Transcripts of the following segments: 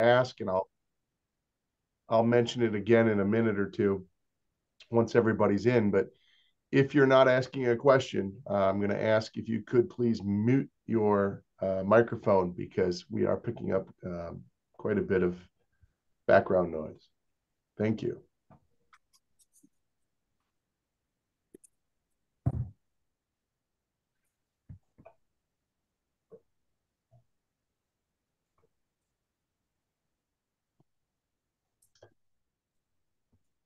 ask, and I'll mention it again in a minute or two once everybody's in. But if you're not asking a question, I'm going to ask if you could please mute your microphone, because we are picking up quite a bit of background noise. Thank you.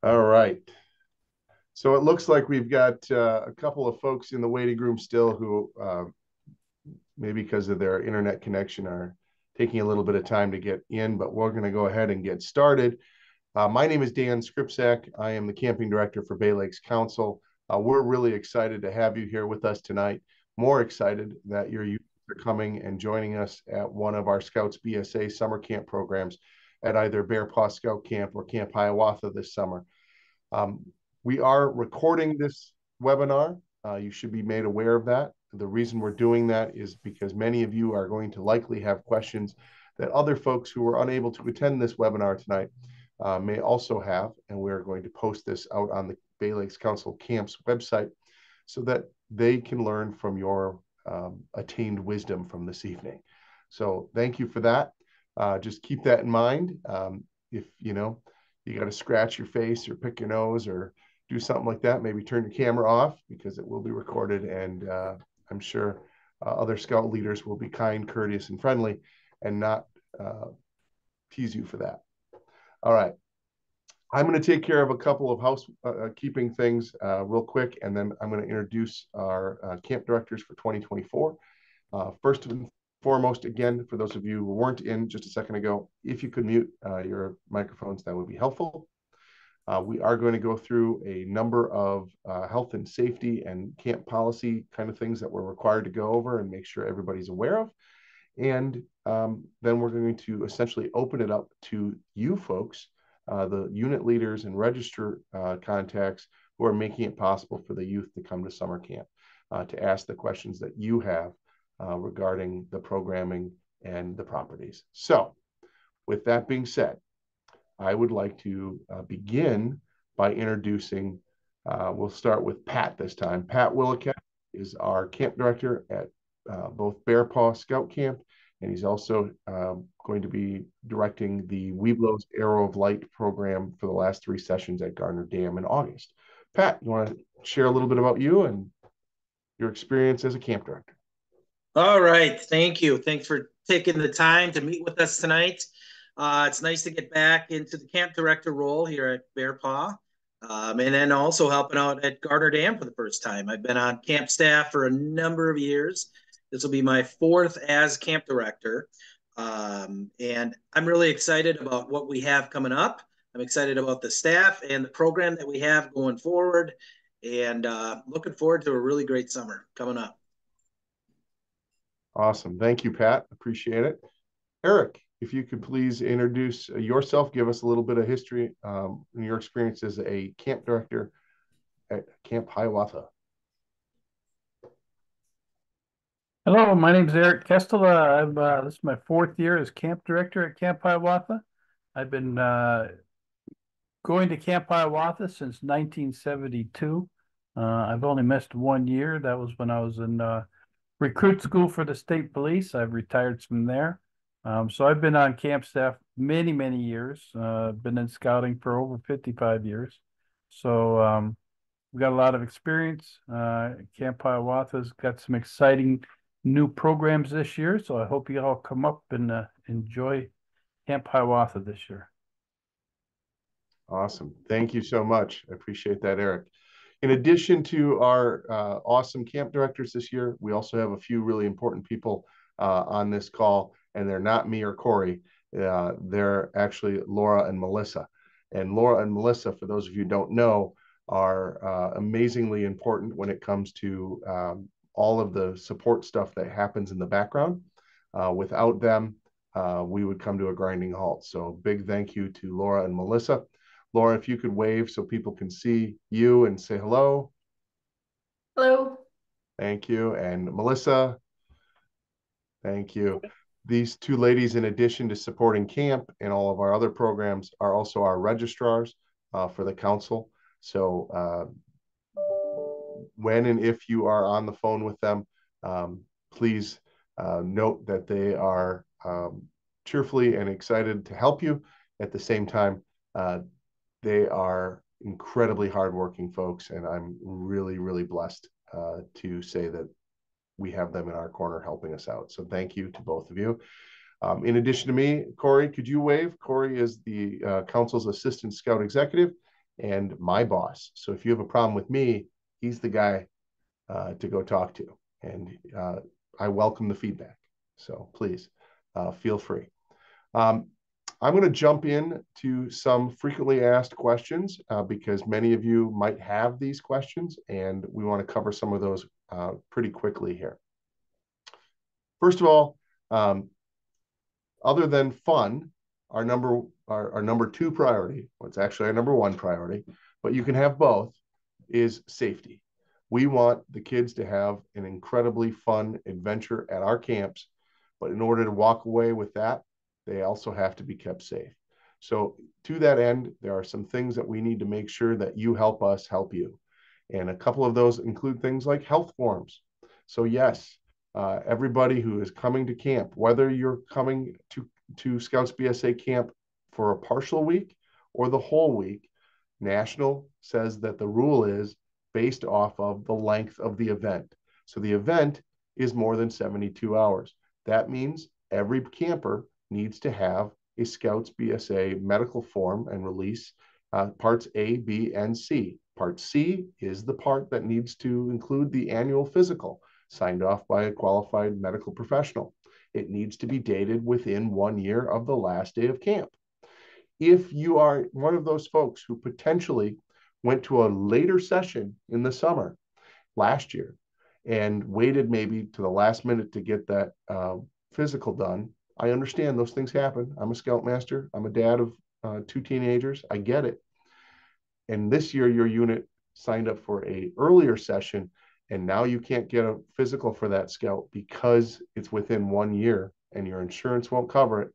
All right. So it looks like we've got a couple of folks in the waiting room still who maybe because of their internet connection are taking a little bit of time to get in, but we're going to go ahead and get started. My name is Dan Skripczak. I am the camping director for Bay Lakes Council. We're really excited to have you here with us tonight. More excited that your youth are coming and joining us at one of our Scouts BSA summer camp programs at either Bear Paw Scout Camp or Camp Hiawatha this summer. We are recording this webinar. You should be made aware of that. The reason we're doing that is because many of you are going to likely have questions that other folks who were unable to attend this webinar tonight may also have, and we're going to post this out on the Bay Lakes Council Camps website so that they can learn from your attained wisdom from this evening. So thank you for that. Just keep that in mind. If you got to scratch your face or pick your nose or do something like that, maybe turn your camera off, because it will be recorded, and I'm sure other Scout leaders will be kind, courteous, and friendly and not tease you for that. All right. I'm going to take care of a couple of housekeeping things real quick, and then I'm going to introduce our camp directors for 2024. First and foremost, again, for those of you who weren't in just a second ago, if you could mute your microphones, that would be helpful. We are going to go through a number of health and safety and camp policy kind of things that we're required to go over and make sure everybody's aware of. And then we're going to essentially open it up to you folks, the unit leaders and register contacts who are making it possible for the youth to come to summer camp, to ask the questions that you have regarding the programming and the properties. So with that being said, I would like to begin by introducing, we'll start with Pat this time. Pat Willicat is our camp director at both Bear Paw Scout Camp, and he's also going to be directing the Webelos Arrow of Light program for the last 3 sessions at Gardner Dam in August. Pat, you want to share a little bit about you and your experience as a camp director? All right. Thank you. Thanks for taking the time to meet with us tonight. It's nice to get back into the camp director role here at Bear Paw, and then also helping out at Gardner Dam for the first time. I've been on camp staff for a number of years. This will be my 4th as camp director, and I'm really excited about what we have coming up. I'm excited about the staff and the program that we have going forward, and looking forward to a really great summer coming up. Awesome. Thank you, Pat. Appreciate it. Eric, if you could please introduce yourself, give us a little bit of history and your experience as a camp director at Camp Hiawatha. Hello, my name is Eric Kestela. This is my 4th year as camp director at Camp Hiawatha. I've been going to Camp Hiawatha since 1972. I've only missed 1 year. That was when I was in recruit school for the state police. I've retired from there. So I've been on camp staff many, many years. Been in scouting for over 55 years. So we've got a lot of experience. Camp Hiawatha's got some exciting new programs this year. So I hope you all come up and enjoy Camp Hiawatha this year. Awesome. Thank you so much. I appreciate that, Eric. In addition to our awesome camp directors this year, we also have a few really important people on this call, and they're not me or Corey. They're actually Laura and Melissa. And Laura and Melissa, for those of you who don't know, are amazingly important when it comes to all of the support stuff that happens in the background. Without them, we would come to a grinding halt. So big thank you to Laura and Melissa. Laura, if you could wave so people can see you and say hello. Hello. Thank you. And Melissa, thank you. These two ladies, in addition to supporting camp and all of our other programs, are also our registrars for the council. So when and if you are on the phone with them, please note that they are cheerfully and excited to help you. At the same time, they are incredibly hardworking folks, and I'm really, really blessed to say that we have them in our corner helping us out. So thank you to both of you. In addition to me, Corey, could you wave? Corey is the council's assistant scout executive and my boss. So if you have a problem with me, he's the guy to go talk to. And I welcome the feedback. So please feel free. I'm going to jump in to some frequently asked questions because many of you might have these questions, and we want to cover some of those pretty quickly here. First of all, other than fun, our number two priority, well, it's actually our number one priority, but you can have both, is safety. We want the kids to have an incredibly fun adventure at our camps, but in order to walk away with that, they also have to be kept safe. So to that end, there are some things that we need to make sure that you help us help you. And a couple of those include things like health forms. So yes, everybody who is coming to camp, whether you're coming to Scouts BSA camp for a partial week or the whole week, National says that the rule is based off of the length of the event. So the event is more than 72 hours. That means every camper needs to have a Scouts BSA medical form and release parts A, B, and C. Part C is the part that needs to include the annual physical signed off by a qualified medical professional. It needs to be dated within 1 year of the last day of camp. If you are one of those folks who potentially went to a later session in the summer last year and waited maybe to the last minute to get that physical done, I understand those things happen. I'm a scoutmaster. I'm a dad of 2 teenagers. I get it. And this year, your unit signed up for a earlier session, and now you can't get a physical for that scout because it's within 1 year and your insurance won't cover it.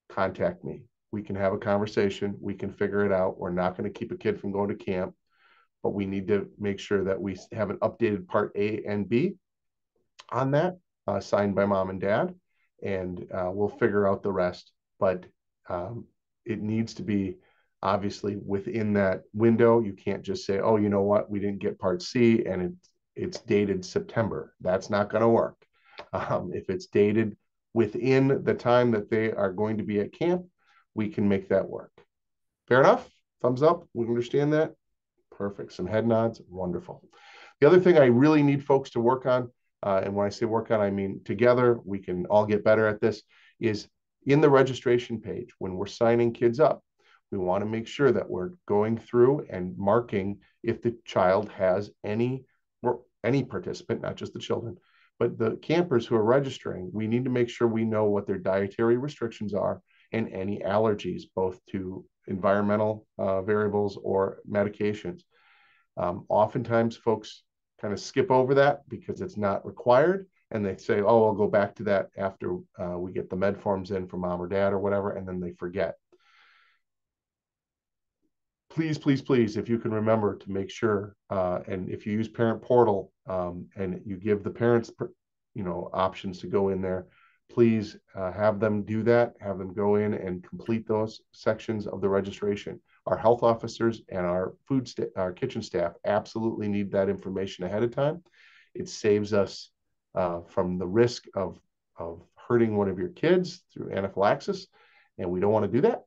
Contact me. We can have a conversation. We can figure it out. We're not going to keep a kid from going to camp, but we need to make sure that we have an updated part A and B on that, signed by mom and dad, and we'll figure out the rest. But it needs to be obviously within that window. You can't just say, oh, you know what, we didn't get part C and it's dated September. That's not going to work. If it's dated within the time that they are going to be at camp, we can make that work. Fair enough? Thumbs up. We understand that. Perfect. Some head nods. Wonderful. The other thing I really need folks to work on, and when I say work on, I mean together, we can all get better at this, is in the registration page, when we're signing kids up, we want to make sure that we're going through and marking if the child has any participant, not just the children, but the campers who are registering, we need to make sure we know what their dietary restrictions are and any allergies, both to environmental variables or medications. Oftentimes folks kind of skip over that because it's not required, and they say, oh, I'll go back to that after we get the med forms in from mom or dad or whatever, and then they forget. Please, please, please, if you can remember to make sure, and if you use Parent Portal and you give the parents, options to go in there, please have them do that, have them go in and complete those sections of the registration. Our health officers and our our kitchen staff absolutely need that information ahead of time. It saves us from the risk of hurting one of your kids through anaphylaxis, and we don't want to do that.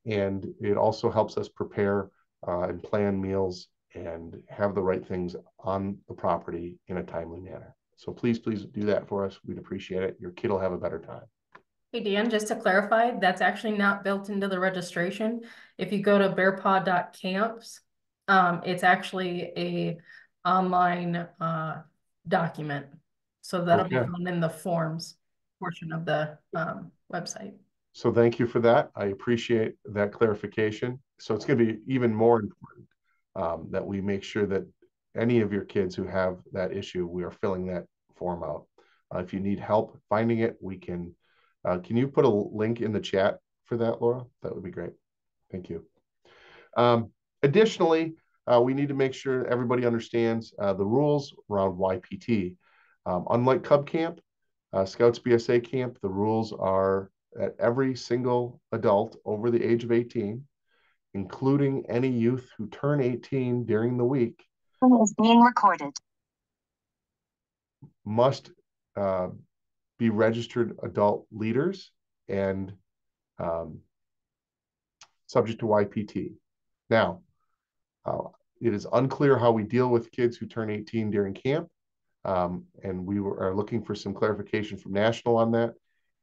And it also helps us prepare and plan meals and have the right things on the property in a timely manner. So please, please do that for us. We'd appreciate it. Your kid will have a better time. Hey, Dan, just to clarify, that's actually not built into the registration. If you go to bearpaw.camps, it's actually a online document. So that'll be found in the forms portion of the website. So thank you for that. I appreciate that clarification. So it's going to be even more important that we make sure that any of your kids who have that issue, we are filling that form out. If you need help finding it, we can Can you put a link in the chat for that, Laura? That would be great. Thank you. Additionally, we need to make sure everybody understands the rules around YPT. Unlike Cub Camp, Scouts BSA Camp, the rules are that every single adult over the age of 18, including any youth who turn 18 during the week, is being recorded, must be registered adult leaders and subject to YPT. Now, it is unclear how we deal with kids who turn 18 during camp, and we are looking for some clarification from National on that.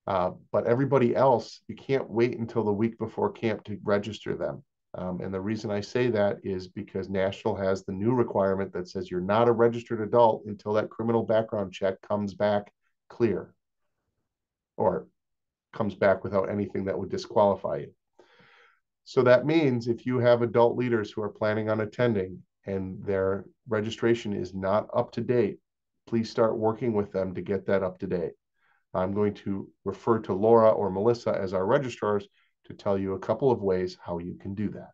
But everybody else, you can't wait until the week before camp to register them. And the reason I say that is because National has the new requirement that says you're not a registered adult until that criminal background check comes back clear or comes back without anything that would disqualify you. So that means if you have adult leaders who are planning on attending and their registration is not up to date, please start working with them to get that up to date. I'm going to refer to Laura or Melissa as our registrars to tell you a couple of ways how you can do that.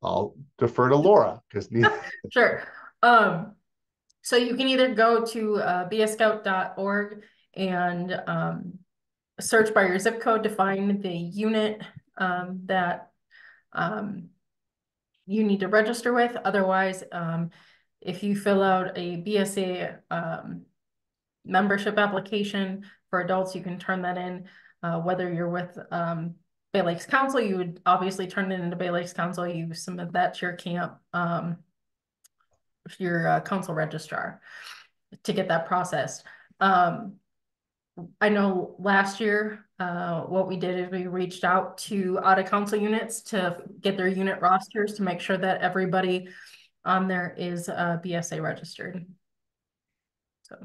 I'll defer to Laura because Sure. So you can either go to bscout.org and search by your zip code to find the unit that you need to register with. Otherwise, if you fill out a BSA membership application for adults, you can turn that in. Whether you're with Bay Lakes Council, you would obviously turn it into Bay Lakes Council. You submit that to your camp, your council registrar to get that processed. I know last year, what we did is we reached out to out-of-council units to get their unit rosters to make sure that everybody on there is BSA registered. So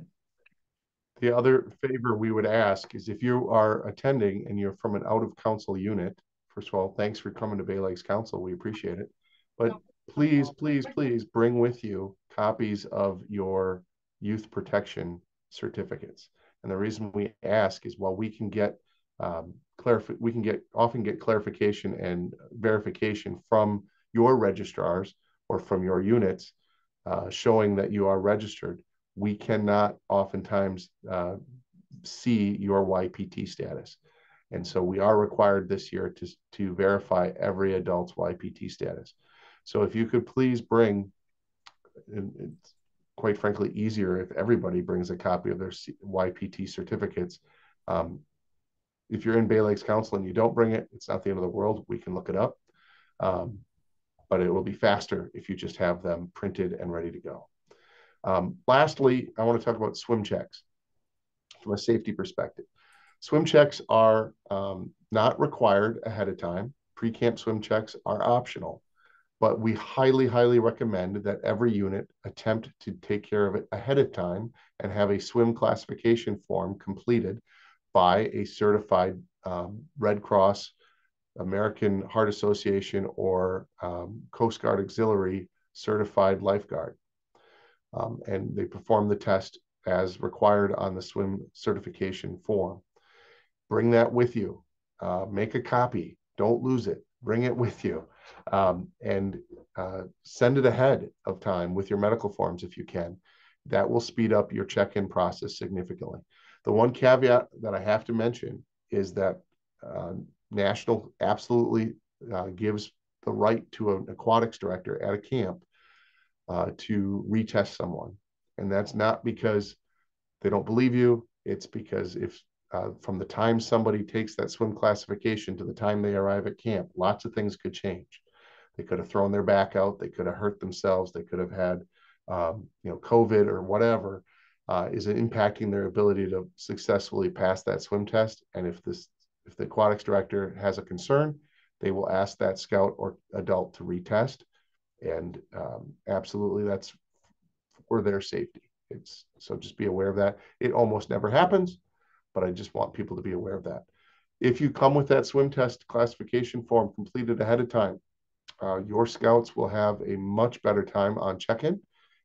the other favor we would ask is if you are attending and you're from an out-of-council unit, first of all, thanks for coming to Bay Lakes Council. We appreciate it. But please, please, please bring with you copies of your youth protection certificates. And the reason we ask is while we can get often get clarification and verification from your registrars or from your units showing that you are registered, we cannot oftentimes see your YPT status. And so we are required this year to verify every adult's YPT status. So if you could please bring, and it's quite frankly easier if everybody brings a copy of their YPT certificates. If you're in Bay Lakes Council and you don't bring it, it's not the end of the world. We can look it up. But it will be faster if you just have them printed and ready to go. Lastly, I want to talk about swim checks from a safety perspective. Swim checks are not required ahead of time. Pre-camp swim checks are optional, but we highly, highly recommend that every unit attempt to take care of it ahead of time and have a swim classification form completed by a certified Red Cross, American Heart Association, or Coast Guard Auxiliary certified lifeguard. And they perform the test as required on the swim certification form. Bring that with you. Make a copy. Don't lose it. Bring it with you. And send it ahead of time with your medical forms if you can. That will speed up your check-in process significantly. The one caveat that I have to mention is that National absolutely gives the right to an aquatics director at a camp to retest someone. And that's not because they don't believe you. It's because if from the time somebody takes that swim classification to the time they arrive at camp, lots of things could change. They could have thrown their back out. They could have hurt themselves. They could have had, COVID or whatever is impacting their ability to successfully pass that swim test. And if the aquatics director has a concern, they will ask that scout or adult to retest. And absolutely, that's for their safety. So just be aware of that. It almost never happens, but I just want people to be aware of that. If you come with that swim test classification form completed ahead of time, your scouts will have a much better time on check-in,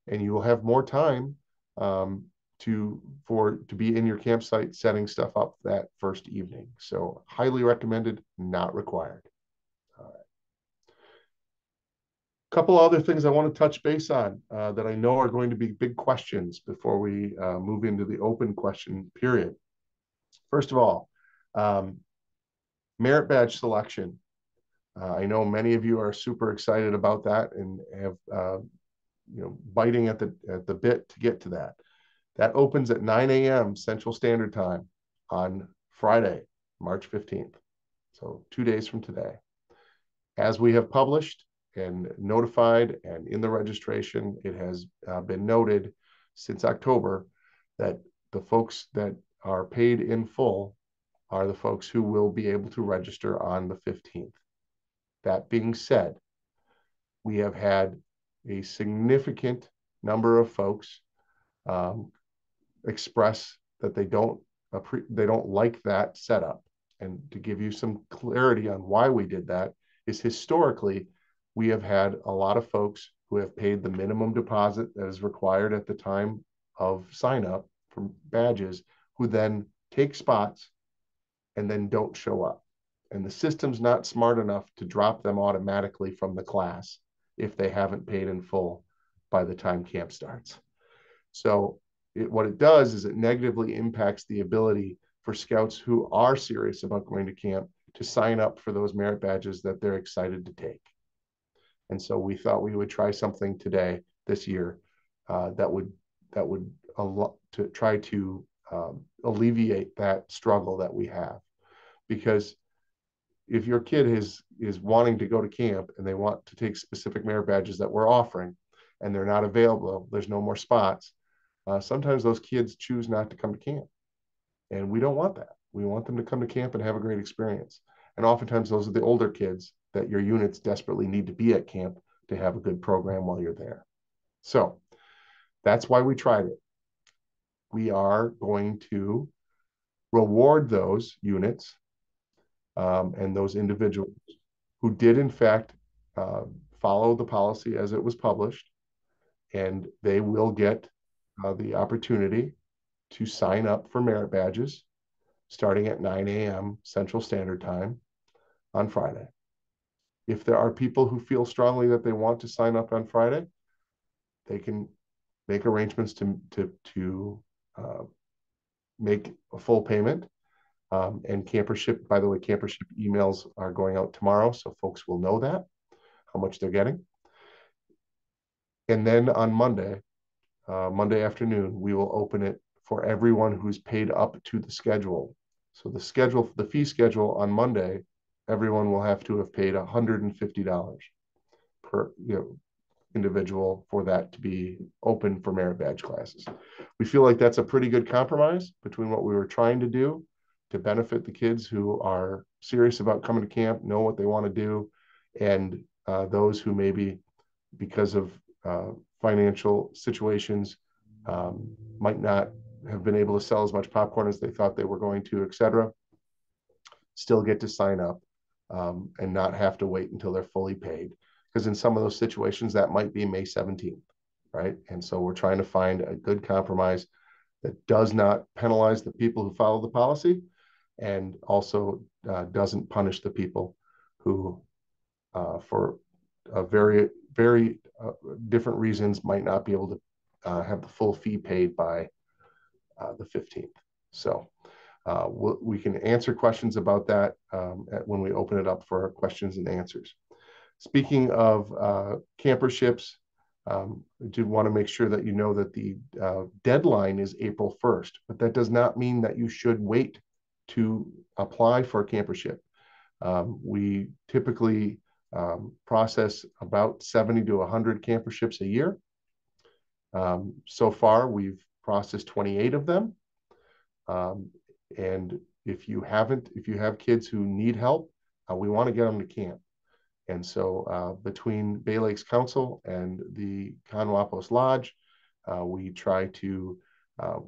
and you will have more time to be in your campsite setting stuff up that first evening. So highly recommended, not required. All right. Couple other things I want to touch base on that I know are going to be big questions before we move into the open question period. First of all, merit badge selection. I know many of you are super excited about that and have biting at the bit to get to that. That opens at 9 a.m. Central Standard Time on Friday, March 15th. So 2 days from today. As we have published and notified and in the registration, it has been noted since October that the folks that are paid in full are the folks who will be able to register on the 15th. That being said, we have had a significant number of folks express that they don't like that setup. And to give you some clarity on why we did that is historically, we have had a lot of folks who have paid the minimum deposit that is required at the time of sign up for badges, who then take spots and then don't show up. And the system's not smart enough to drop them automatically from the class if they haven't paid in full by the time camp starts. So what it does is it negatively impacts the ability for scouts who are serious about going to camp to sign up for those merit badges that they're excited to take. And so we thought we would try something this year, that would to try to alleviate that struggle that we have. Because if your kid is wanting to go to camp and they want to take specific merit badges that we're offering and they're not available, there's no more spots, sometimes those kids choose not to come to camp. And we don't want that. We want them to come to camp and have a great experience. And oftentimes those are the older kids that your units desperately need to be at camp to have a good program while you're there. So that's why we tried it. We are going to reward those units and those individuals who did in fact follow the policy as it was published, and they will get the opportunity to sign up for merit badges starting at 9 a.m. Central Standard Time on Friday. If there are people who feel strongly that they want to sign up on Friday, they can make arrangements to make a full payment. And campership, by the way, campership emails are going out tomorrow, so folks will know that, how much they're getting. And then on Monday afternoon, we will open it for everyone who's paid up to the schedule. So the fee schedule on Monday, everyone will have to have paid $150 per individual for that to be open for merit badge classes. We feel like that's a pretty good compromise between what we were trying to do to benefit the kids who are serious about coming to camp, know what they want to do, and those who maybe because of financial situations might not have been able to sell as much popcorn as they thought they were going to, etc., still get to sign up and not have to wait until they're fully paid. Because in some of those situations, that might be May 17th, right? And so we're trying to find a good compromise that does not penalize the people who follow the policy and also doesn't punish the people who, for very, very different reasons, might not be able to have the full fee paid by the 15th. So we can answer questions about that when we open it up for questions and answers. Speaking of camperships, I did want to make sure that you know that the deadline is April 1st, but that does not mean that you should wait to apply for a campership. We typically process about 70 to 100 camperships a year. So far, we've processed 28 of them. And if you have kids who need help, we want to get them to camp. And so between Bay Lakes Council and the Conwapos Lodge, we try to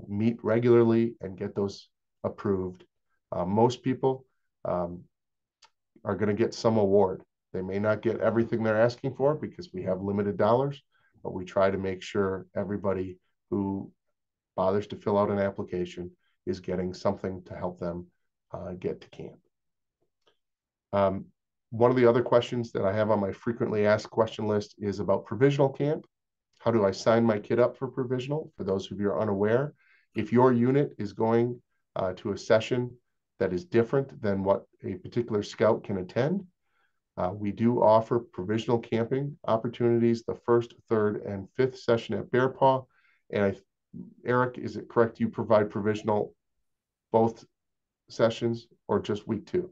meet regularly and get those approved. Most people are going to get some award. They may not get everything they're asking for because we have limited dollars, but we try to make sure everybody who bothers to fill out an application is getting something to help them get to camp. One of the other questions that I have on my frequently asked question list is about provisional camp. How do I sign my kid up for provisional? For those of you who are unaware, if your unit is going to a session that is different than what a particular scout can attend, we do offer provisional camping opportunities the first, third, and fifth session at Bear Paw. And Eric, is it correct you provide provisional both sessions or just week 2?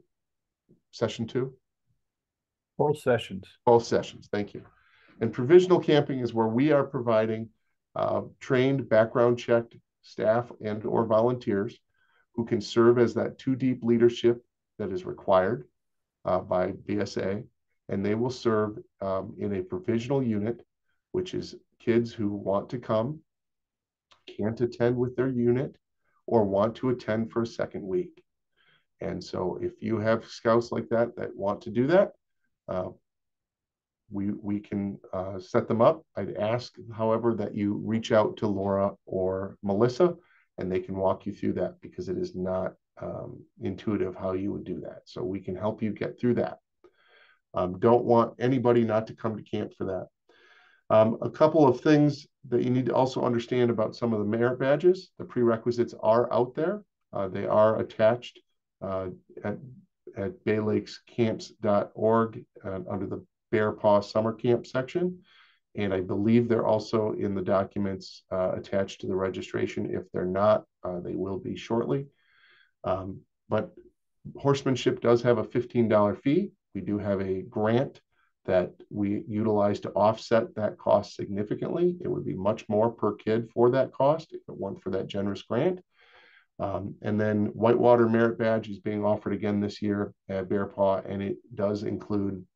Session 2? Both sessions. Both sessions, thank you. And provisional camping is where we are providing trained, background checked staff and or volunteers who can serve as that 2-deep leadership that is required by BSA, and they will serve in a provisional unit, which is kids who want to come, can't attend with their unit, or want to attend for a second week. And so if you have scouts like that want to do that, we can set them up. I'd ask, however, that you reach out to Laura or Melissa, and they can walk you through that, because it is not intuitive how you would do that. So we can help you get through that. Don't want anybody not to come to camp for that. A couple of things that you need to also understand about some of the merit badges. The prerequisites are out there. They are attached at baylakescamps.org under the Bear Paw Summer Camp section. And I believe they're also in the documents attached to the registration. If they're not, they will be shortly. But horsemanship does have a $15 fee. We do have a grant that we utilize to offset that cost significantly. It would be much more per kid for that cost if it weren't for that generous grant. And then Whitewater Merit Badge is being offered again this year at Bear Paw, and it does include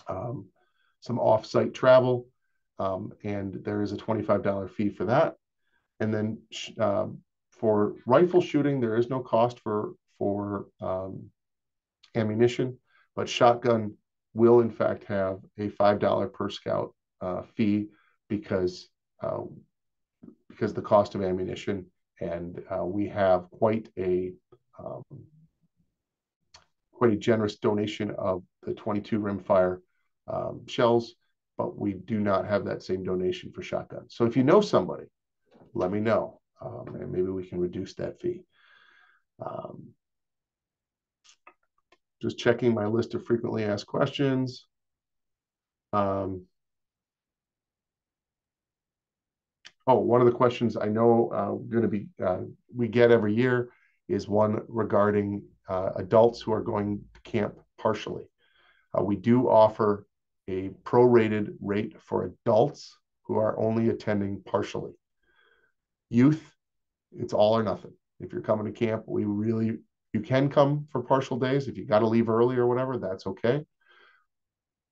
some off-site travel, and there is a $25 fee for that. And then for rifle shooting, there is no cost for ammunition, but shotgun will in fact have a $5 per scout fee because the cost of ammunition, and we have quite a generous donation of the 22 rimfire shells, but we do not have that same donation for shotguns. So if you know somebody, let me know, and maybe we can reduce that fee. Just checking my list of frequently asked questions. One of the questions I know we get every year is one regarding adults who are going to camp partially. We do offer a prorated rate for adults who are only attending partially. Youth, it's all or nothing. If you're coming to camp, you can come for partial days. If you got to leave early or whatever, that's okay.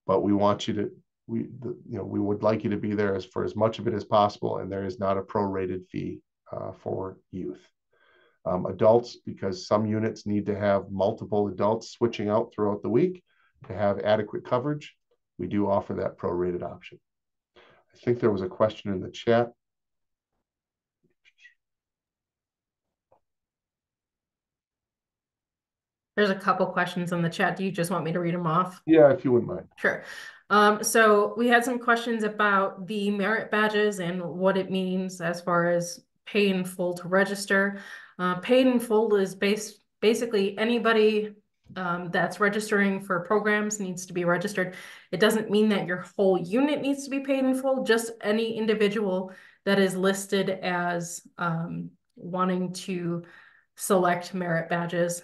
But we want you to, we would like you to be there for as much of it as possible, and there is not a prorated fee for youth. Adults, because some units need to have multiple adults switching out throughout the week to have adequate coverage, we do offer that prorated option. I think there was a question in the chat. There's a couple questions in the chat. Do you just want me to read them off? Yeah, if you wouldn't mind. Sure. So we had some questions about the merit badges and what it means as far as pay in full to register. Paid in full is basically anybody that's registering for programs needs to be registered. It doesn't mean that your whole unit needs to be paid in full, just any individual that is listed as wanting to select merit badges.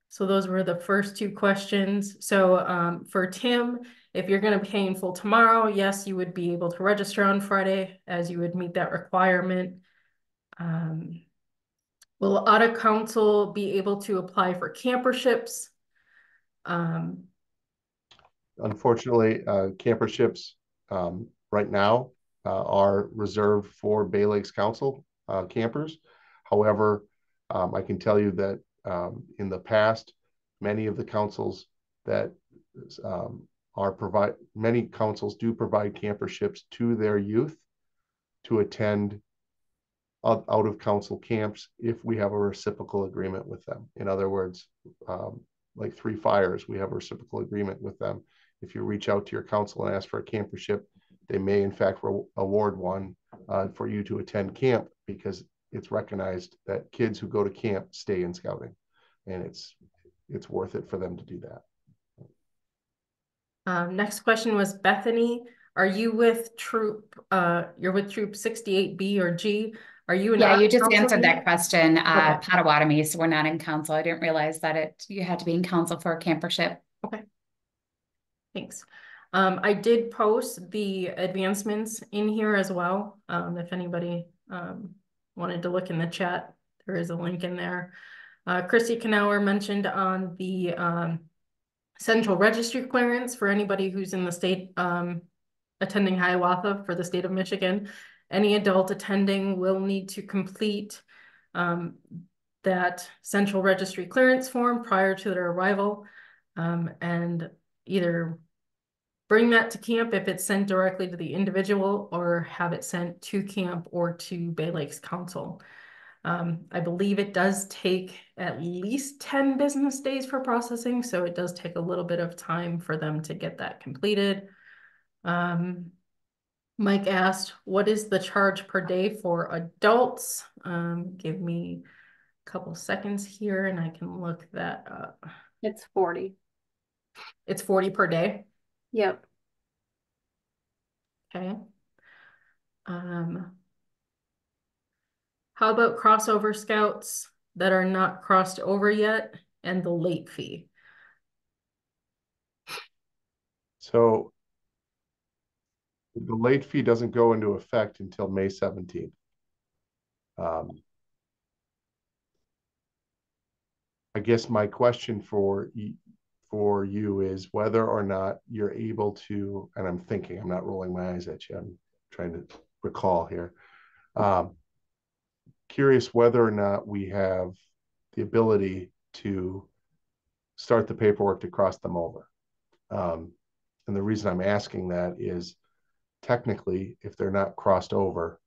So those were the first two questions. So for Tim, if you're going to pay in full tomorrow, yes, you would be able to register on Friday as you would meet that requirement. Will Audit Council be able to apply for camperships? Unfortunately, camperships right now are reserved for Bay Lakes Council campers. However, I can tell you that in the past, many of the councils that many councils do provide camperships to their youth. to attend out of council camps if we have a reciprocal agreement with them. In other words, like Three Fires, we have a reciprocal agreement with them. If you reach out to your council and ask for a campership, they may in fact award one for you to attend camp, because it's recognized that kids who go to camp stay in scouting, and it's worth it for them to do that. Next question was Bethany. Are you with you're with troop 68B or G? Are you in? Yeah, you just council answered that yet? question, Okay. Potawatomi, so we're not in council. I didn't realize that you had to be in council for a campership. Okay. Thanks. I did post the advancements in here as well. If anybody wanted to look in the chat, there is a link in there. Christy Knauer mentioned on the central registry clearance for anybody who's in the state attending Hiawatha for the state of Michigan. Any adult attending will need to complete that central registry clearance form prior to their arrival, and either bring that to camp if it's sent directly to the individual, or have it sent to camp or to Bay Lakes Council. I believe it does take at least 10 business days for processing, so it does take a little bit of time for them to get that completed. Mike asked, what is the charge per day for adults? Give me a couple seconds here and I can look that up. It's 40. It's 40 per day? Yep. Okay. How about crossover scouts that are not crossed over yet and the late fee? So the late fee doesn't go into effect until May 17th. I guess my question for you is whether or not you're able to, and I'm thinking, I'm not rolling my eyes at you, I'm trying to recall here. Curious whether or not we have the ability to start the paperwork to cross them over. And the reason I'm asking that is technically, if they're not crossed over,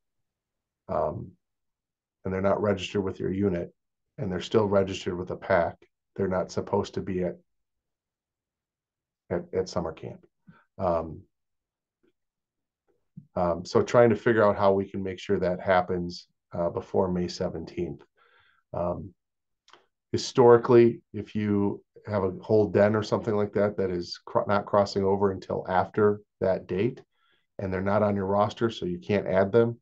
and they're not registered with your unit, and they're still registered with a pack, they're not supposed to be at summer camp. So trying to figure out how we can make sure that happens before May 17th. Historically, if you have a whole den or something like that that is not crossing over until after that date, and they're not on your roster, so you can't add them,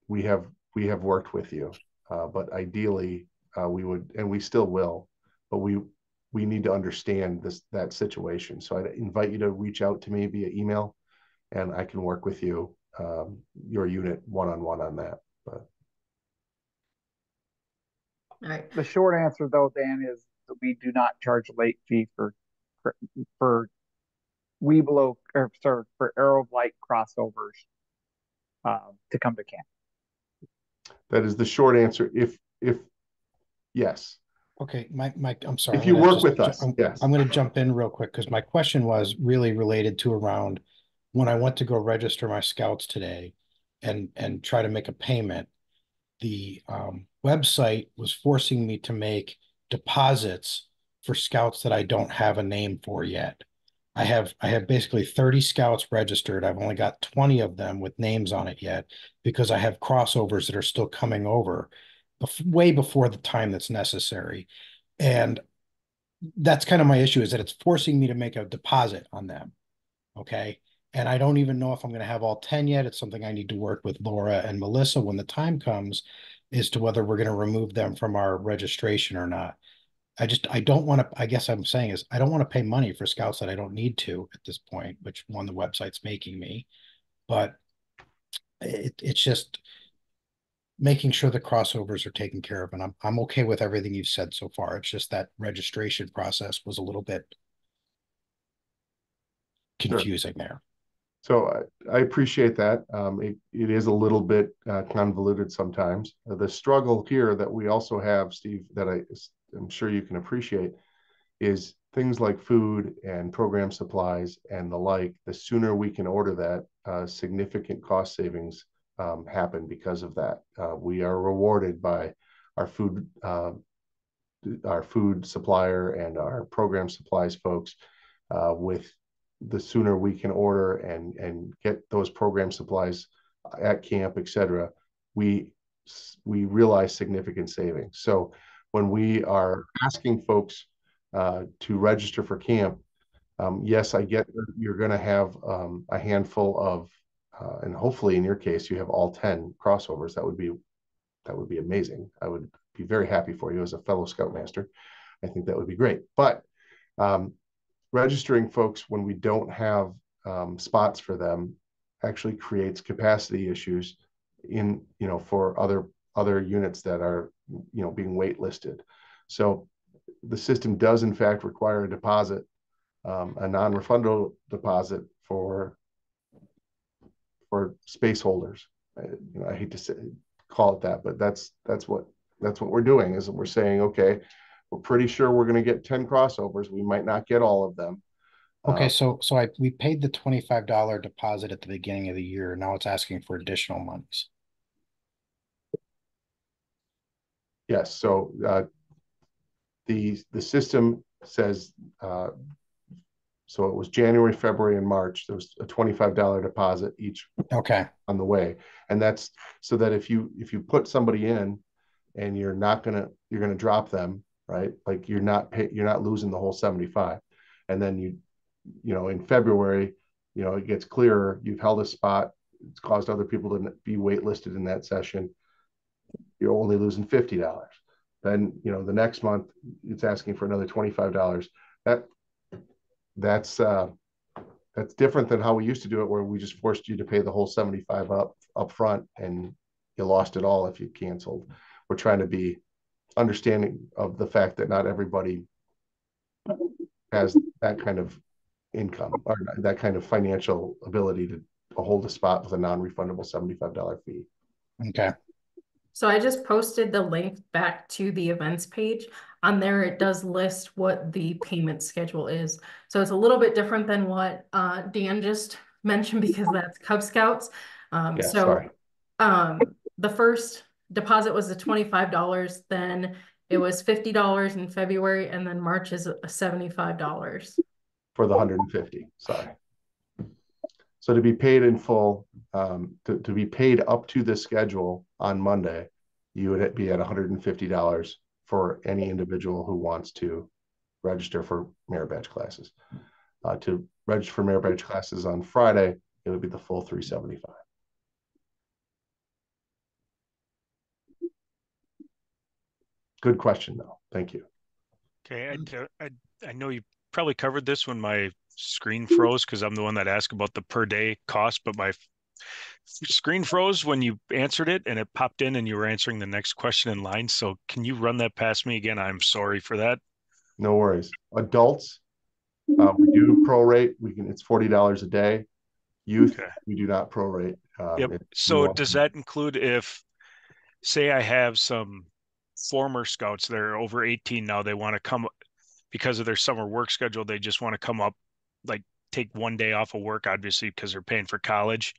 we have worked with you, but ideally we would, and we still will, but we need to understand that situation. So I'd invite you to reach out to me via email, and I can work with you, your unit one-on-one on that. But All right. The short answer, though, Dan, is that we do not charge a late fee for Webelow, or sorry, for Aeroblight crossovers to come to camp. that is the short answer. If yes. Okay, I'm sorry. If you work with us, yes. I'm going to jump in real quick because my question was really related to around when I went to go register my scouts today and try to make a payment. The website was forcing me to make deposits for scouts that I don't have a name for yet. I have basically 30 scouts registered. I've only got 20 of them with names on it yet because I have crossovers that are still coming over way before the time that's necessary. And that's kind of my issue, is that it's forcing me to make a deposit on them. Okay. And I don't even know if I'm going to have all 10 yet. It's something I need to work with Laura and Melissa when the time comes as to whether we're going to remove them from our registration or not. I don't want to, I guess I'm saying is I don't want to pay money for scouts that I don't need to at this point, which one, the website's making me, but it's just making sure the crossovers are taken care of. And I'm okay with everything you've said so far. It's just that registration process was a little bit confusing there. So I appreciate that. It is a little bit convoluted sometimes. The struggle here that we also have, Steve, that I'm sure you can appreciate, is things like food and program supplies and the like, the sooner we can order that, significant cost savings happen because of that. We are rewarded by our food supplier and our program supplies folks with the sooner we can order and get those program supplies at camp, et cetera, we realize significant savings. So when we are asking folks to register for camp, yes, I get you're going to have a handful of, and hopefully in your case, you have all 10 crossovers. That would be amazing. I would be very happy for you as a fellow Scoutmaster. I think that would be great. But registering folks when we don't have spots for them actually creates capacity issues in, for other units that are, being waitlisted. So the system does in fact require a deposit, a non-refundable deposit for space holders. I hate to call it that, but that's what we're doing, is we're saying, okay, we're pretty sure we're going to get 10 crossovers. We might not get all of them. Okay, so we paid the $25 deposit at the beginning of the year. Now it's asking for additional monies. Yes. So the system says, so it was January, February, and March. There was a $25 deposit each Okay. on the way, and that's so that if you put somebody in and you're gonna drop them, right? Like you're not losing the whole 75, and then in February, it gets clearer. You've held a spot. It's caused other people to be waitlisted in that session. You're only losing $50. Then, the next month it's asking for another $25. That's different than how we used to do it, where we just forced you to pay the whole 75 up front and you lost it all if you canceled. We're trying to be understanding of the fact that not everybody has that kind of income or that kind of financial ability to hold a spot with a non-refundable $75 fee. Okay. So I just posted the link back to the events page. On there, it does list what the payment schedule is. So it's a little bit different than what Dan just mentioned, because that's Cub Scouts. Sorry. The first deposit was the $25, then it was $50 in February, and then March is $75. For the 150, sorry. So to be paid in full, to be paid up to the schedule on Monday, you would be at $150 for any individual who wants to register for merit badge classes. To register for merit badge classes on Friday, it would be the full $375. Good question, though. Thank you. Okay, I know you probably covered this when my screen froze, because I'm the one that asked about the per day cost, but my screen froze when you answered it and it popped in and you were answering the next question in line. So can you run that past me again? I'm sorry for that. No worries. Adults, we do prorate. It's $40 a day. Youth, Okay. we do not prorate. Yep. So does that include if, say, I have some former scouts that are over 18 now, they want to come because of their summer work schedule, they just want to come up, like take one day off of work, obviously, because they're paying for college,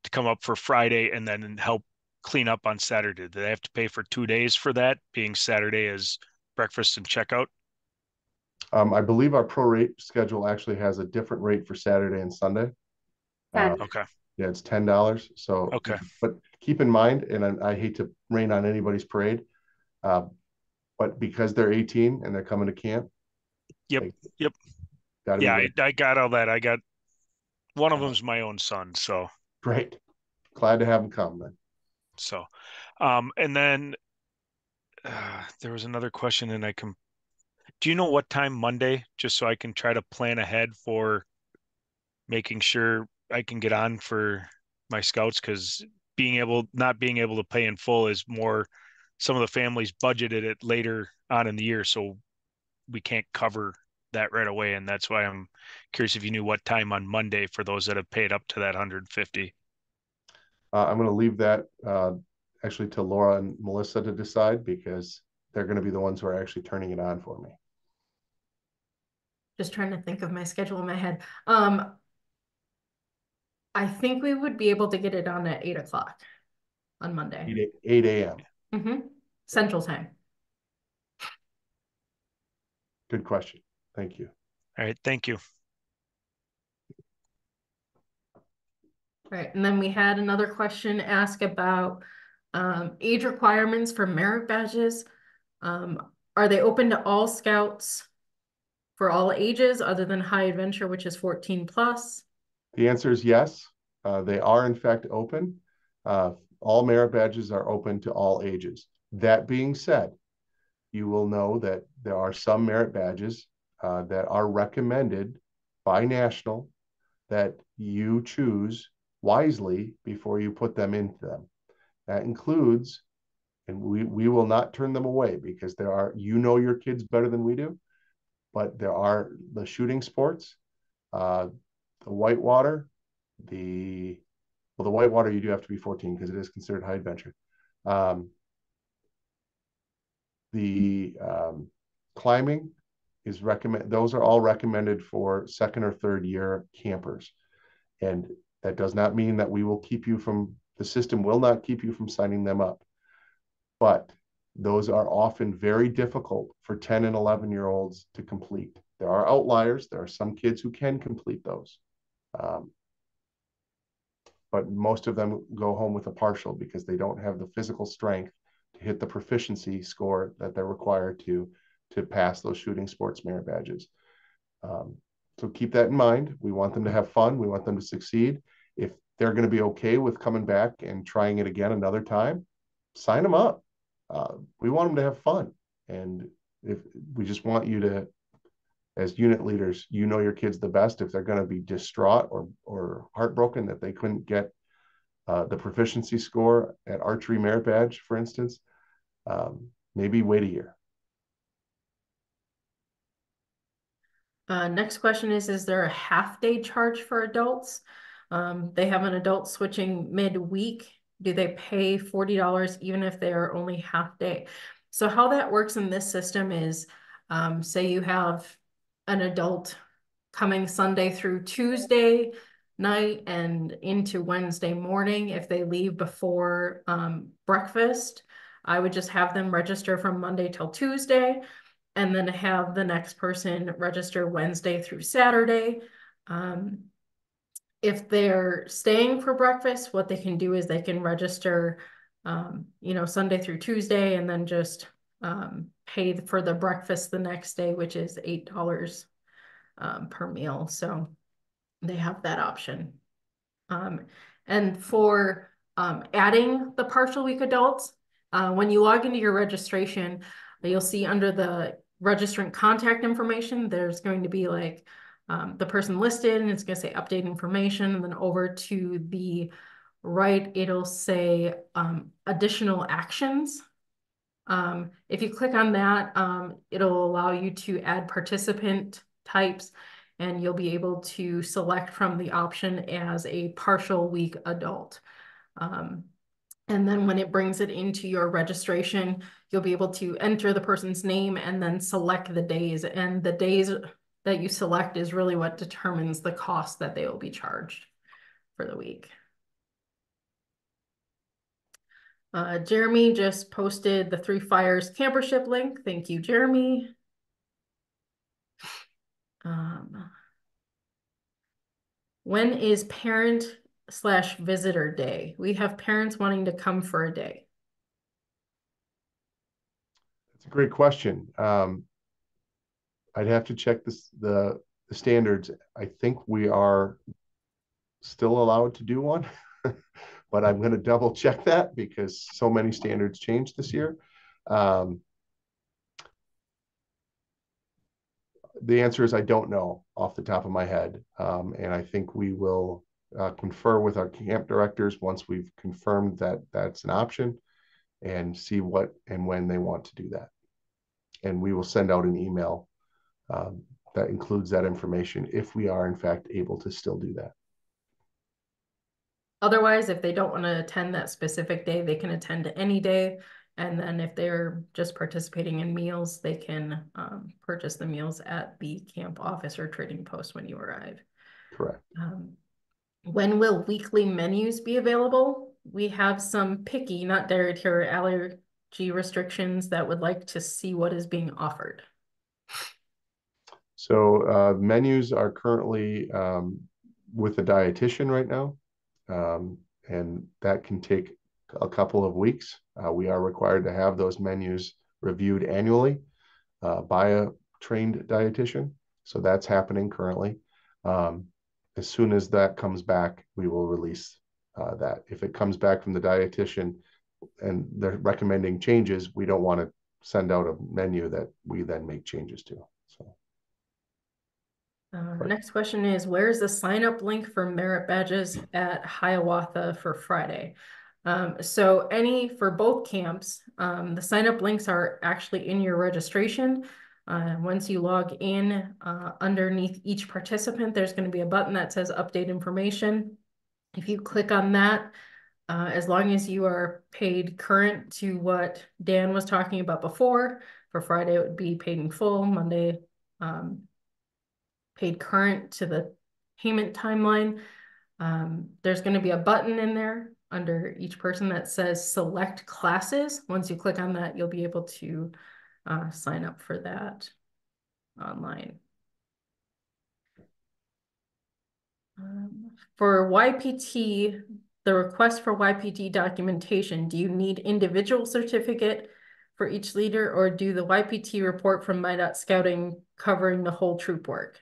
to come up for Friday and then help clean up on Saturday. Do they have to pay for 2 days for that, being Saturday as breakfast and checkout? I believe our prorate schedule actually has a different rate for Saturday and Sunday. Okay. Yeah, it's $10. So, Okay. But keep in mind, and I hate to rain on anybody's parade, but because they're 18 and they're coming to camp. Yep. Yep. Yeah, I got all that. I got one of them's my own son. So great. Glad to have them come then. So, and then there was another question, and do you know what time Monday, just so I can try to plan ahead for making sure I can get on for my scouts? Because not being able to pay in full is more, some of the families budgeted it later on in the year, so we can't cover that right away. And that's why I'm curious if you knew what time on Monday for those that have paid up to that 150. I'm going to leave that actually to Laura and Melissa to decide, because they're going to be the ones who are actually turning it on for me. Just trying to think of my schedule in my head. I think we would be able to get it on at 8 o'clock on Monday. 8 a.m. Central time. Good question. Thank you. All right, thank you. Right, and then we had another question asked about age requirements for merit badges. Are they open to all scouts for all ages other than high adventure, which is 14 plus? The answer is yes. They are in fact open. All merit badges are open to all ages. That being said, you will know that there are some merit badges that are recommended by national that you choose wisely before you put them into them. That includes, and we will not turn them away because there are, you know your kids better than we do, but there are the shooting sports, the whitewater, the whitewater you do have to be 14 because it is considered high adventure. The climbing is recommend. Those are all recommended for second or third year campers, and that does not mean that we will keep you from. The system will not keep you from signing them up, but those are often very difficult for 10 and 11-year-olds to complete. There are outliers. There are some kids who can complete those. But most of them go home with a partial because they don't have the physical strength to hit the proficiency score that they're required to pass those shooting sports merit badges. So keep that in mind. We want them to have fun. We want them to succeed. If they're going to be okay with coming back and trying it again another time, sign them up. We want them to have fun. And if we just want you to, as unit leaders, you know your kids the best. If they're going to be distraught or heartbroken that they couldn't get the proficiency score at archery merit badge, for instance, maybe wait a year. Next question is there a half-day charge for adults? They have an adult switching mid-week. Do they pay $40 even if they are only half-day? So how that works in this system is, say you have an adult coming Sunday through Tuesday night and into Wednesday morning. If they leave before breakfast, I would just have them register from Monday till Tuesday, and then have the next person register Wednesday through Saturday. If they're staying for breakfast, what they can do is they can register, Sunday through Tuesday, and then just pay for the breakfast the next day, which is $8 per meal. So they have that option. And for adding the partial week adults, when you log into your registration, you'll see under the registrant contact information, there's going to be like the person listed, and it's going to say update information, and then over to the right, it'll say additional actions. If you click on that, it'll allow you to add participant types, and you'll be able to select from the option as a partial week adult. And then when it brings it into your registration, you'll be able to enter the person's name and then select the days. And the days that you select is really what determines the cost that they will be charged for the week. Jeremy just posted the Three Fires campership link. Thank you, Jeremy. When is parent/visitor day? We have parents wanting to come for a day. That's a great question. I'd have to check the standards. I think we are still allowed to do one, but I'm going to double check that because so many standards changed this year. The answer is I don't know off the top of my head. And I think we will confer with our camp directors once we've confirmed that that's an option and see what and when they want to do that. And we will send out an email that includes that information if we are in fact able to still do that. Otherwise, if they don't want to attend that specific day, they can attend any day. And then if they're just participating in meals, they can purchase the meals at the camp office or trading post when you arrive. Correct. When will weekly menus be available? We have some picky, not dietary allergy restrictions that would like to see what is being offered. So menus are currently with a dietitian right now, and that can take a couple of weeks. We are required to have those menus reviewed annually by a trained dietitian. So that's happening currently. As soon as that comes back, we will release that. If it comes back from the dietitian and they're recommending changes, we don't want to send out a menu that we then make changes to. So. Next question is, where's the sign-up link for merit badges at Hiawatha for Friday? So for both camps, the sign-up links are actually in your registration. Once you log in, underneath each participant, there's going to be a button that says update information. If you click on that, as long as you are paid current to what Dan was talking about before, for Friday it would be paid in full, Monday paid current to the payment timeline. There's going to be a button in there under each person that says select classes. Once you click on that, you'll be able to sign up for that online. For YPT, the request for YPT documentation, do you need individual certificate for each leader, or do the YPT report from My.Scouting covering the whole troop work?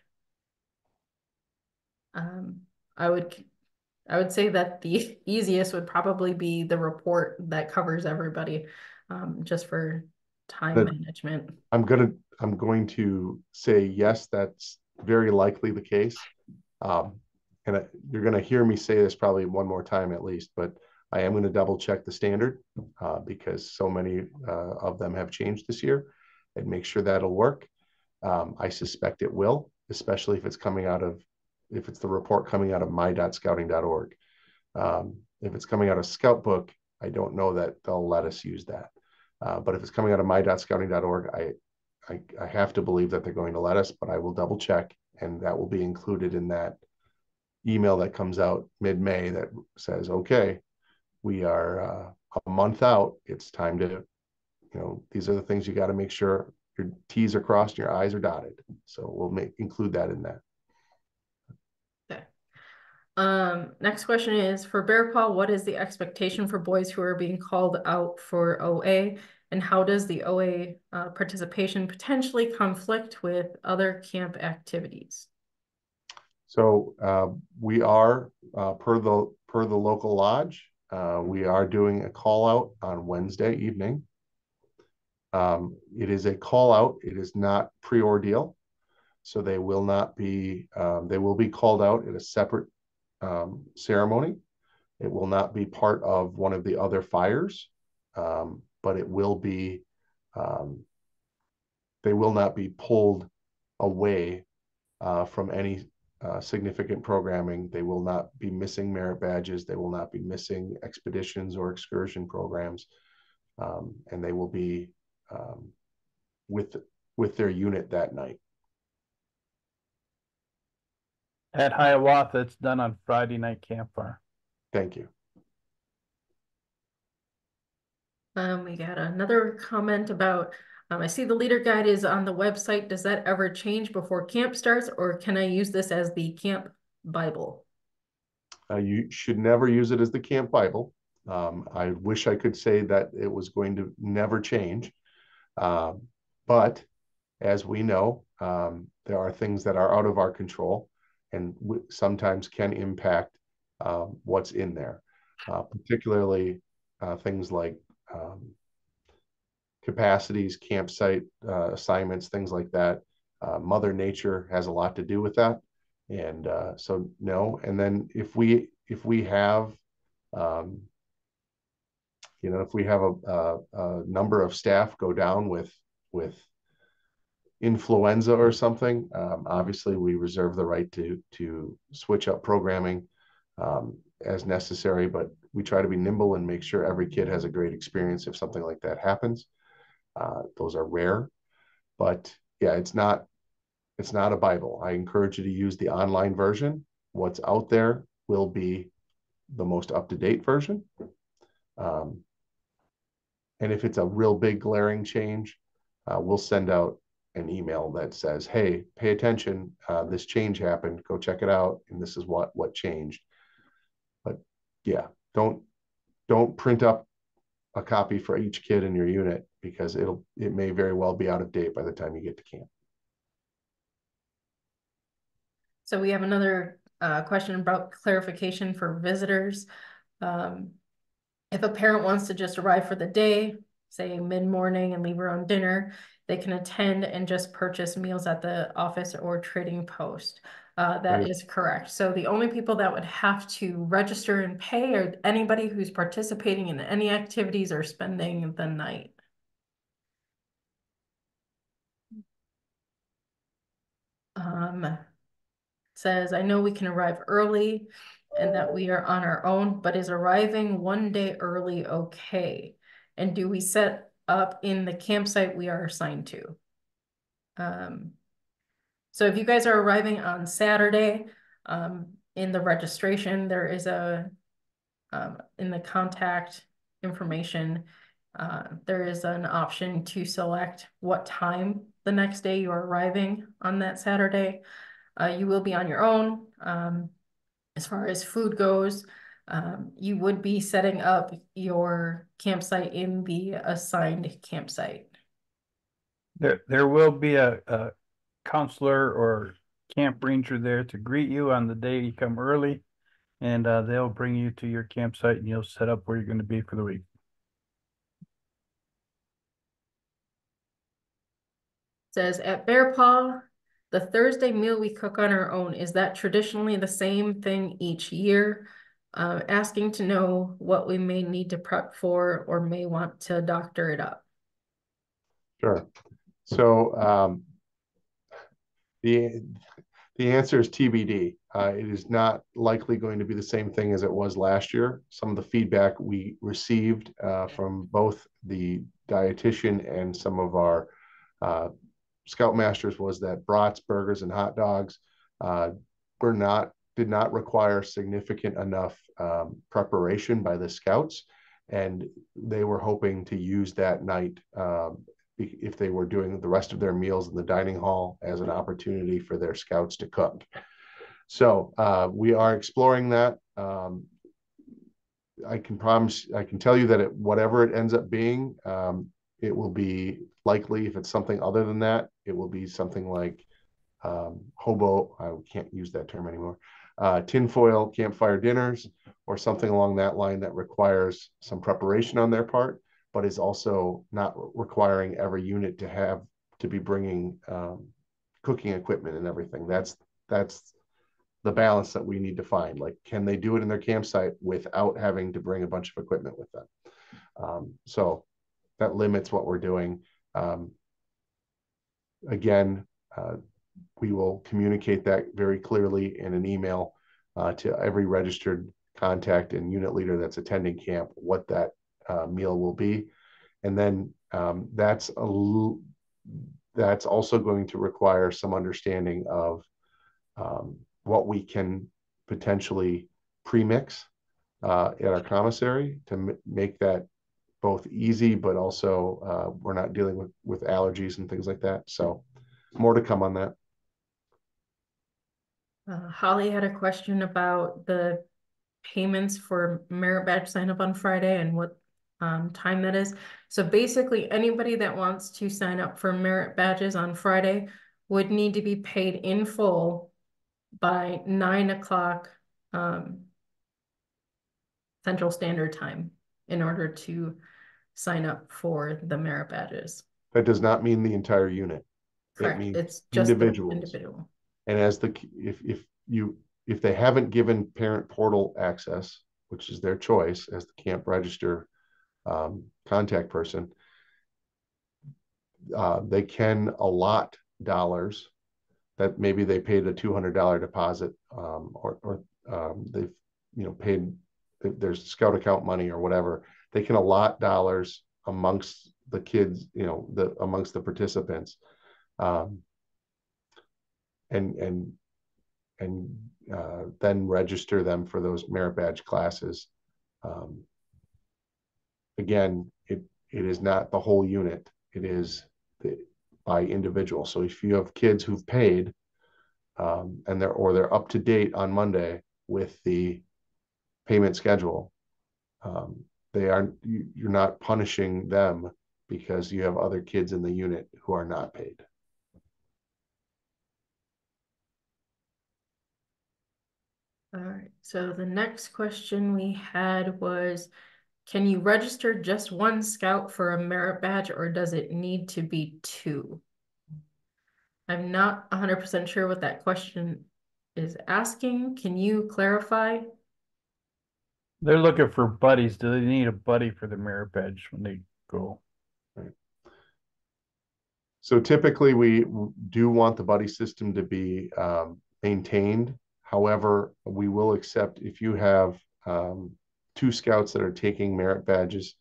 I would say that the easiest would probably be the report that covers everybody, just for time management. I'm going to say yes, that's very likely the case. And you're going to hear me say this probably one more time at least, but I am going to double check the standard because so many of them have changed this year, and make sure that'll work. I suspect it will, especially if it's the report coming out of my.scouting.org. If it's coming out of Scoutbook, I don't know that they'll let us use that. But if it's coming out of my.scouting.org, I have to believe that they're going to let us, but I will double check, and that will be included in that email that comes out mid-May that says, okay, we are a month out. It's time to, these are the things you got to make sure your T's are crossed and your I's are dotted. So we'll include that in that. Okay. Next question is, for Bear Paw, what is the expectation for boys who are being called out for OA? And how does the OA participation potentially conflict with other camp activities? So we are per the local lodge. We are doing a call out on Wednesday evening. It is a call out. It is not pre-ordeal, so they will not be. They will be called out at a separate ceremony. It will not be part of one of the other fires, but it will be. They will not be pulled away from any significant programming. They will not be missing merit badges. They will not be missing expeditions or excursion programs, and they will be with their unit that night. At Hiawatha, it's done on Friday night campfire. Thank you. We got another comment about, I see the leader guide is on the website. Does that ever change before camp starts, or can I use this as the camp Bible? You should never use it as the camp Bible. I wish I could say that it was going to never change. But as we know, there are things that are out of our control and sometimes can impact what's in there, particularly things like capacities, campsite assignments, things like that. Mother Nature has a lot to do with that. And so no. And then if we have if we have a number of staff go down with influenza or something, obviously we reserve the right to switch up programming as necessary, but we try to be nimble and make sure every kid has a great experience if something like that happens. Those are rare, but yeah, it's not a Bible. I encourage you to use the online version. What's out there will be the most up-to-date version. And if it's a real big glaring change, we'll send out an email that says, hey, pay attention, this change happened, go check it out, and this is what changed. But yeah, don't print up a copy for each kid in your unit, because it may very well be out of date by the time you get to camp. So we have another question about clarification for visitors. If a parent wants to just arrive for the day, say mid-morning, and leave around dinner, they can attend and just purchase meals at the office or trading post. That is correct. So the only people that would have to register and pay are anybody who's participating in any activities or spending the night. Says, I know we can arrive early and that we are on our own, but is arriving one day early okay? And do we set up in the campsite we are assigned to? So if you guys are arriving on Saturday, in the registration, there is in the contact information, there is an option to select what time the next day you are arriving on that Saturday. You will be on your own. As far as food goes, you would be setting up your campsite in the assigned campsite. There will be a counselor or camp ranger there to greet you on the day you come early, and they'll bring you to your campsite and you'll set up where you're going to be for the week. Says at Bear Paw, the Thursday meal we cook on our own, is that traditionally the same thing each year? Asking to know what we may need to prep for or may want to doctor it up. Sure. So the answer is TBD. It is not likely going to be the same thing as it was last year. Some of the feedback we received from both the dietitian and some of our Scoutmasters was that brats, burgers, and hot dogs did not require significant enough preparation by the Scouts, and they were hoping to use that night if they were doing the rest of their meals in the dining hall as an opportunity for their Scouts to cook. So we are exploring that. I can tell you that whatever it ends up being, it will be likely, if it's something other than that, it will be something like hobo, I can't use that term anymore, tinfoil campfire dinners, or something along that line that requires some preparation on their part, but is also not requiring every unit to be bringing cooking equipment and everything. That's the balance that we need to find. Like, can they do it in their campsite without having to bring a bunch of equipment with them? So that limits what we're doing. Again, we will communicate that very clearly in an email to every registered contact and unit leader that's attending camp, what that meal will be. And then that's also going to require some understanding of what we can potentially pre-mix at our commissary to make that both easy, but also we're not dealing with allergies and things like that. So more to come on that. Holly had a question about the payments for merit badge sign up on Friday and what time that is. So basically anybody that wants to sign up for merit badges on Friday would need to be paid in full by 9 o'clock Central Standard Time in order to sign up for the merit badges. That does not mean the entire unit. Correct. It means it's just individuals. the individual. And as if they haven't given parent portal access, which is their choice as the camp register contact person, they can allot dollars that maybe they paid a $200 deposit, or they've paid there's scout account money or whatever, they can allot dollars amongst the kids, amongst the participants, um, and then register them for those merit badge classes. Um, again, it is not the whole unit. It is by individual. So if you have kids who've paid, and they're up to date on Monday with the payment schedule, you're not punishing them because you have other kids in the unit who are not paid. All right, so the next question we had was, can you register just one scout for a merit badge, or does it need to be two? I'm not 100% sure what that question is asking. Can you clarify? They're looking for buddies. Do they need a buddy for the merit badge when they go? Right. So typically we do want the buddy system to be maintained. However, we will accept if you have two scouts that are taking merit badges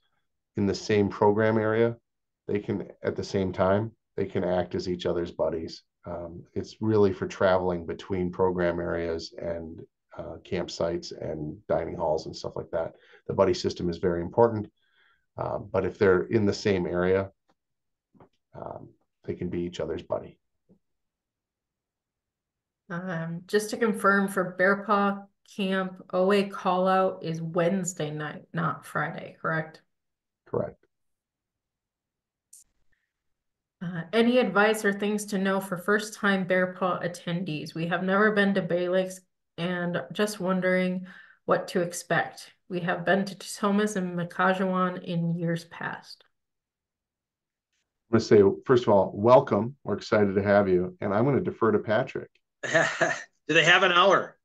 in the same program area, they can, at the same time, they can act as each other's buddies. It's really for traveling between program areas and campsites and dining halls and stuff like that. The buddy system is very important, but if they're in the same area, they can be each other's buddy. Just to confirm, for Bear Paw Camp, OA call out is Wednesday night, not Friday, correct? Correct. Any advice or things to know for first-time Bear Paw attendees? We have never been to Bay Lakes and just wondering what to expect. We have been to Thomas and Makajawan in years past. I'm going to say, first of all, welcome. We're excited to have you. And I'm going to defer to Patrick. Do they have an hour?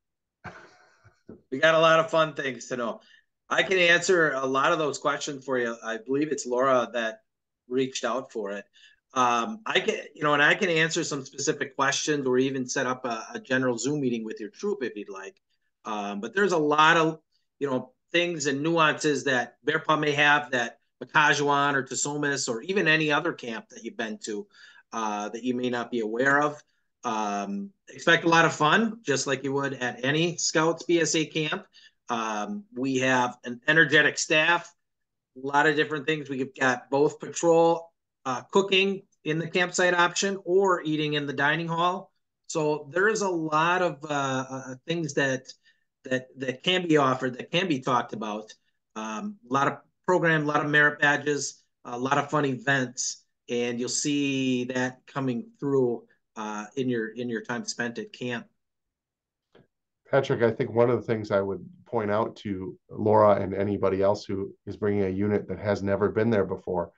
We got a lot of fun things to know. I can answer a lot of those questions for you. I believe it's Laura that reached out for it. I can, and I can answer some specific questions or even set up a general Zoom meeting with your troop if you'd like. But there's a lot of, things and nuances that Bear Paw may have that Makajawan or Tusomis or even any other camp that you've been to that you may not be aware of. Expect a lot of fun, just like you would at any Scouts BSA camp. We have an energetic staff, a lot of different things. We've got both patrol, cooking in the campsite option or eating in the dining hall. So there is a lot of things that can be offered, that can be talked about. A lot of program, a lot of merit badges, a lot of fun events, and you'll see that coming through in your time spent at camp. Patrick, I think one of the things I would point out to Laura and anybody else who is bringing a unit that has never been there before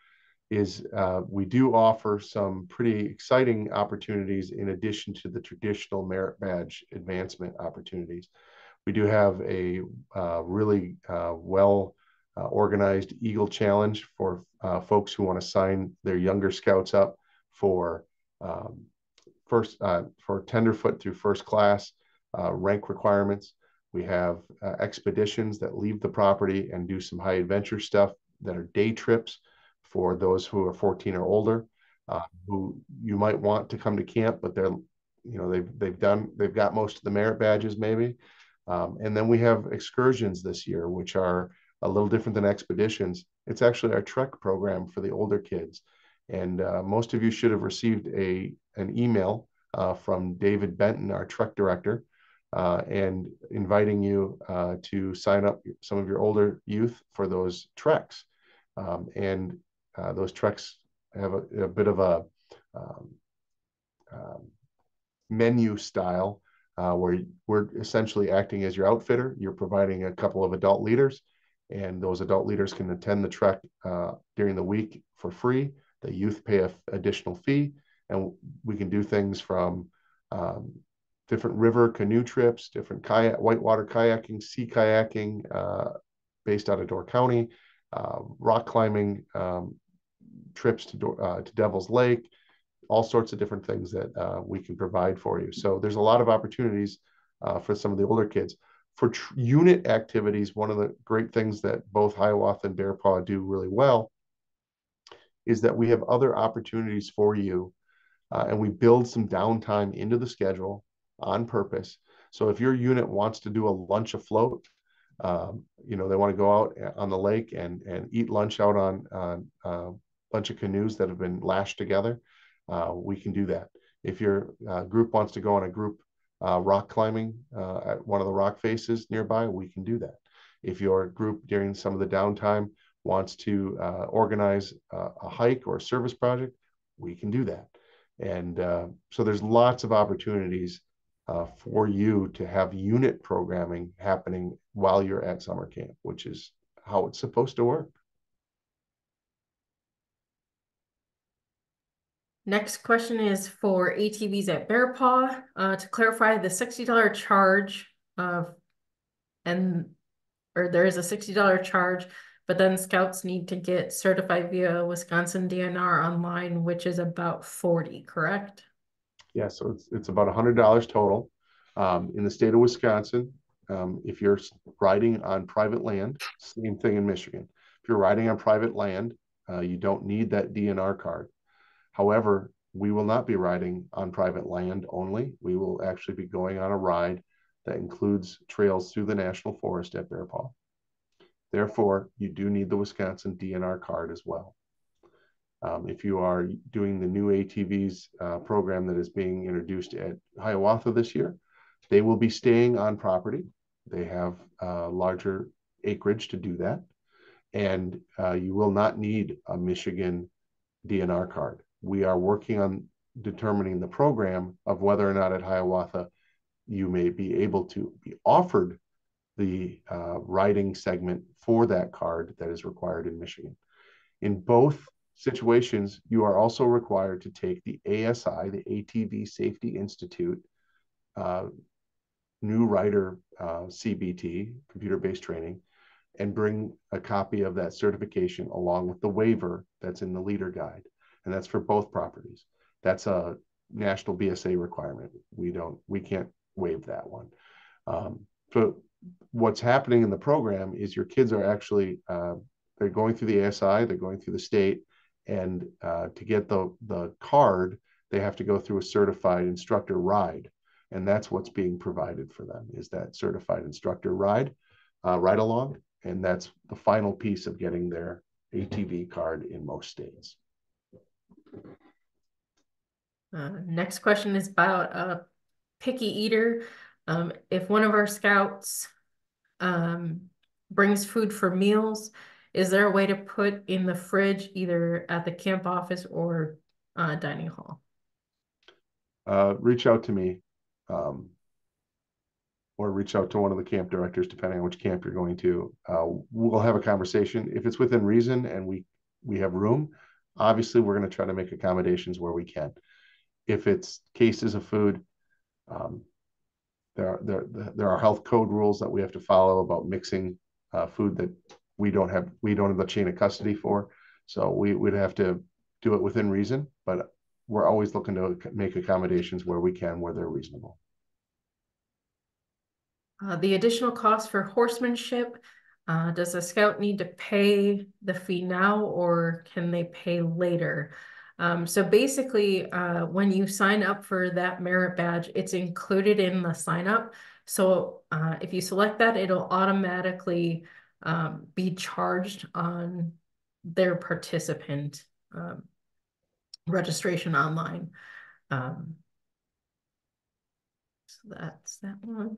is we do offer some pretty exciting opportunities in addition to the traditional merit badge advancement opportunities. We do have a really well organized Eagle Challenge for folks who want to sign their younger scouts up for for tenderfoot through first class rank requirements. We have expeditions that leave the property and do some high adventure stuff that are day trips for those who are 14 or older, who you might want to come to camp, but they've got most of the merit badges maybe. And then we have excursions this year, which are a little different than expeditions. It's actually our Trek program for the older kids. And most of you should have received an email from David Benton, our Trek director, and inviting you to sign up some of your older youth for those treks. And those treks have a bit of a menu style where we're essentially acting as your outfitter. You're providing a couple of adult leaders, and those adult leaders can attend the trek during the week for free. The youth pay an additional fee, and we can do things from different river canoe trips, different whitewater kayaking, sea kayaking based out of Door County, rock climbing trips to Devil's Lake, all sorts of different things that we can provide for you. So there's a lot of opportunities for some of the older kids. For unit activities, one of the great things that both Hiawatha and Bear Paw do really well is that we have other opportunities for you, and we build some downtime into the schedule on purpose. So if your unit wants to do a lunch afloat, they want to go out on the lake and eat lunch out on a bunch of canoes that have been lashed together, we can do that. If your group wants to go on a group rock climbing at one of the rock faces nearby, we can do that. If your group during some of the downtime wants to organize a hike or a service project, we can do that. And so there's lots of opportunities for you to have unit programming happening while you're at summer camp, which is how it's supposed to work. Next question is for ATVs at Bear Paw. To clarify, the $60 charge or there is a $60 charge, but then scouts need to get certified via Wisconsin DNR online, which is about $40, correct? Yeah, so it's about $100 total. In the state of Wisconsin, if you're riding on private land, same thing in Michigan. If you're riding on private land, you don't need that DNR card. However, we will not be riding on private land only. We will actually be going on a ride that includes trails through the National Forest at Bear Paw. Therefore, you do need the Wisconsin DNR card as well. If you are doing the new ATVs program that is being introduced at Hiawatha this year, they will be staying on property. They have larger acreage to do that. And you will not need a Michigan DNR card. We are working on determining the program of whether or not at Hiawatha you may be able to be offered the riding segment for that card that is required in Michigan. In both situations, you are also required to take the ASI, the ATV Safety Institute, new rider CBT, computer-based training, and bring a copy of that certification along with the waiver that's in the leader guide. And that's for both properties. That's a national BSA requirement. We can't waive that one. So what's happening in the program is your kids are actually, they're going through the ASI, they're going through the state, and to get the card, they have to go through a certified instructor ride. And that's what's being provided for them, is that certified instructor ride along. And that's the final piece of getting their ATV card in most states. Next question is about a picky eater. If one of our scouts brings food for meals, is there a way to put in the fridge either at the camp office or dining hall? Reach out to me or reach out to one of the camp directors, depending on which camp you're going to. We'll have a conversation. If it's within reason and we have room, obviously we're going to try to make accommodations where we can. If it's cases of food, there are health code rules that we have to follow about mixing food that we don't have the chain of custody for. So we would have to do it within reason, but we're always looking to make accommodations where we can, where they're reasonable. The additional cost for horsemanship, does a scout need to pay the fee now or can they pay later? So basically, when you sign up for that merit badge, it's included in the sign up. So if you select that, it'll automatically be charged on their participant registration online. So that's that one.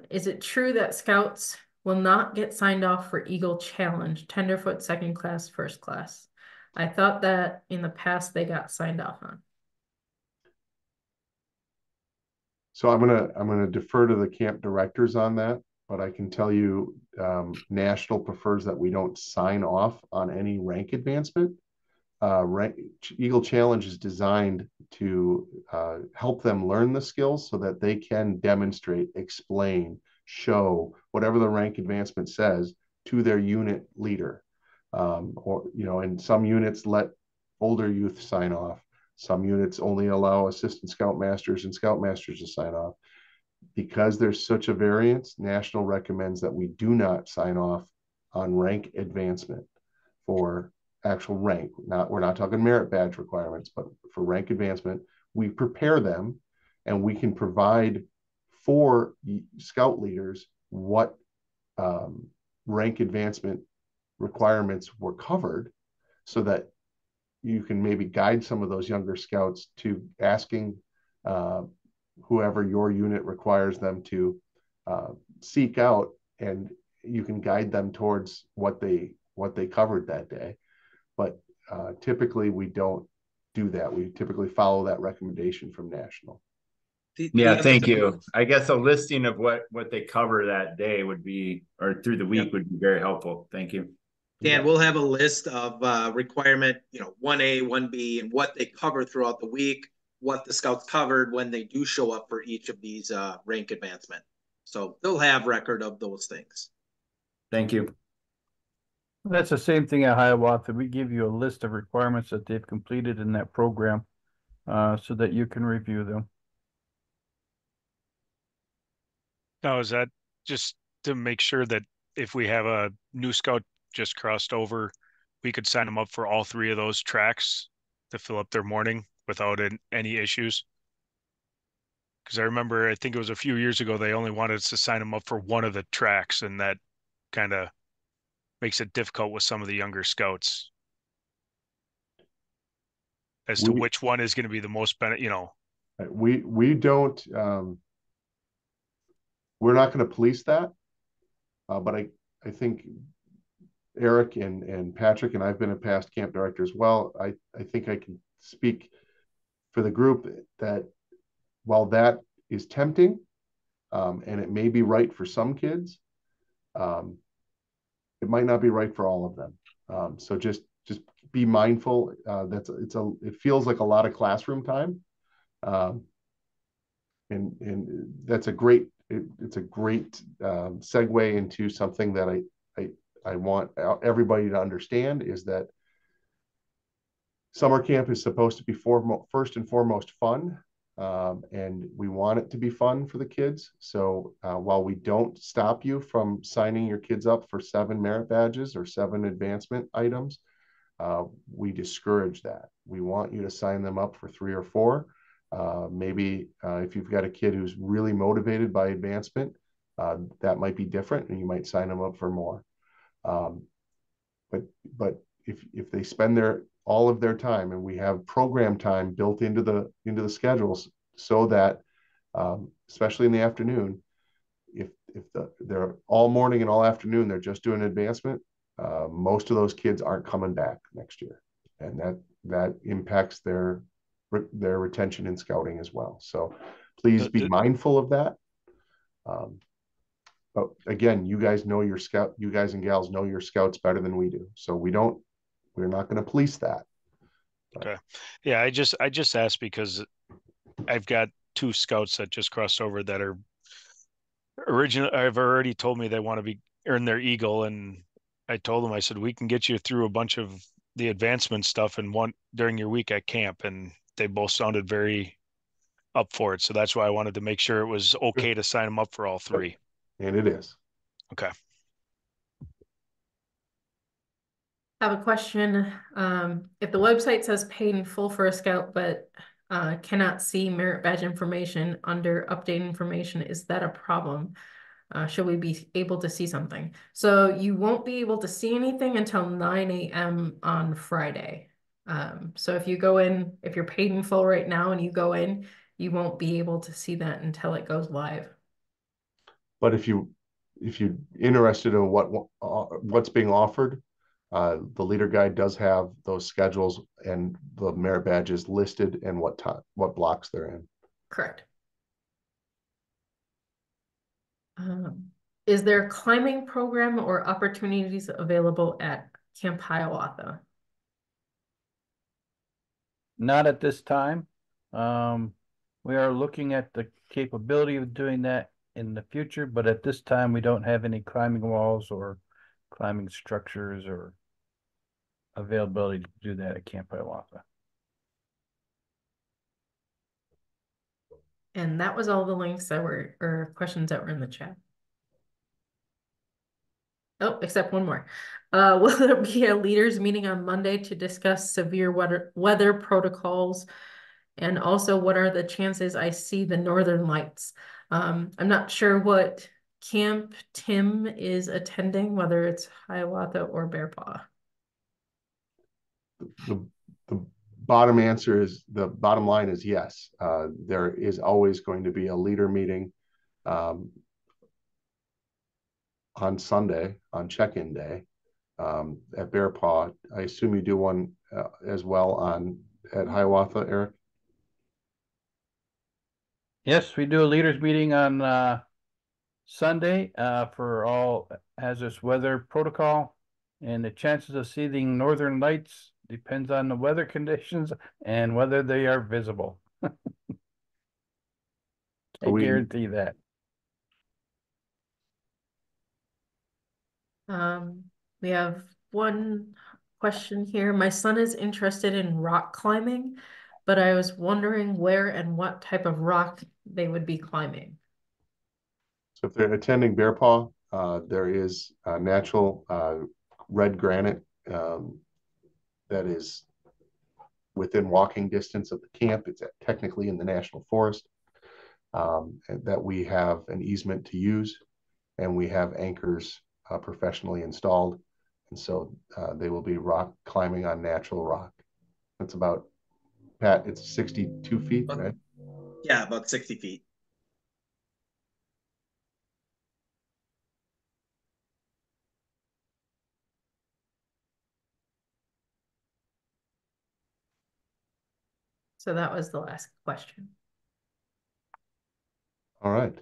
Is it true that scouts will not get signed off for Eagle Challenge, tenderfoot, second class, first class? I thought that in the past they got signed off on. So I'm gonna defer to the camp directors on that, but I can tell you National prefers that we don't sign off on any rank advancement. Eagle Challenge is designed to help them learn the skills so that they can demonstrate, explain, show whatever the rank advancement says to their unit leader. And some units let older youth sign off. Some units only allow assistant scoutmasters and scoutmasters to sign off. because there's such a variance, National recommends that we do not sign off on rank advancement for actual rank. We're not talking merit badge requirements, but for rank advancement, we prepare them and we can provide for scout leaders what rank advancement requirements were covered so that you can maybe guide some of those younger scouts to asking whoever your unit requires them to seek out, and you can guide them towards what they covered that day. But typically we don't do that. We typically follow that recommendation from National. Yeah, thank you. I guess a listing of what they cover that day would be, or through the week, would be very helpful. Thank you. Dan, we'll have a list of requirement, 1A, 1B, and what they cover throughout the week, what the scouts covered when they do show up for each of these rank advancement. So they'll have record of those things. Thank you. That's the same thing at Hiawatha. We give you a list of requirements that they've completed in that program so that you can review them. Now, is that just to make sure that if we have a new scout just crossed over, we could sign them up for all three of those tracks to fill up their morning without any issues? Because I think it was a few years ago, they only wanted us to sign them up for one of the tracks, and that kind of makes it difficult with some of the younger scouts as to which one is going to be the most we don't we're not going to police that, but I think Eric and Patrick, and I've been a past camp director as well, I think I can speak for the group that while that is tempting, and it may be right for some kids, it might not be right for all of them. So just be mindful. It feels like a lot of classroom time, and that's a great segue into something that I want everybody to understand, is that summer camp is supposed to be first and foremost fun, and we want it to be fun for the kids. So while we don't stop you from signing your kids up for 7 merit badges or 7 advancement items, we discourage that. We want you to sign them up for 3 or 4. Maybe if you've got a kid who's really motivated by advancement, that might be different, and you might sign them up for more. But if they spend all of their time, and we have program time built into the schedules, so that especially in the afternoon, if they're all morning and all afternoon, they're just doing advancement, most of those kids aren't coming back next year, and that impacts their retention in scouting as well. So please be mindful of that. But again, you guys and gals know your scouts better than we do. So we're not going to police that. But. Okay. Yeah, I just asked because I've got 2 scouts that just crossed over that are I've already told me they want to earn their Eagle, and I told them, I said, we can get you through a bunch of the advancement stuff and during your week at camp, and they both sounded very up for it. So that's why I wanted to make sure it was okay to sign them up for all 3. And it is. Okay. I have a question. If the website says paid in full for a scout, but cannot see merit badge information under update information, is that a problem? Should we be able to see something? So you won't be able to see anything until 9 a.m. on Friday. So if you're paid in full right now and you go in, you won't be able to see that until it goes live. But if you're interested in what's being offered, the leader guide does have those schedules and the merit badges listed and what blocks they're in. Correct. Is there a climbing program or opportunities available at Camp Hiawatha? Not at this time. We are looking at the capability of doing that in the future, but at this time we don't have any climbing walls or climbing structures or availability to do that at Camp Hiawatha. And that was all the links that were, or questions that were in the chat. Oh, except one more. Will there be a leaders meeting on Monday to discuss severe weather protocols? And also, what are the chances I see the Northern Lights? I'm not sure what camp Tim is attending, whether it's Hiawatha or Bear Paw. The bottom answer is, the bottom line is yes. There is always going to be a leader meeting on Sunday, on check-in day, at Bear Paw. I assume you do one as well at Hiawatha, Eric? Yes, we do a leaders meeting on Sunday for all hazardous weather protocol, and the chances of seeing northern lights depends on the weather conditions and whether they are visible. I guarantee that. We have one question here. My son is interested in rock climbing, but I was wondering where and what type of rock they would be climbing. So if they're attending Bear Paw, there is natural red granite that is within walking distance of the camp. It's technically in the national forest, that we have an easement to use, and we have anchors professionally installed. And so they will be rock climbing on natural rock. That's about, Pat, it's 62 feet, right? Yeah, about 60 feet. So that was the last question. All right.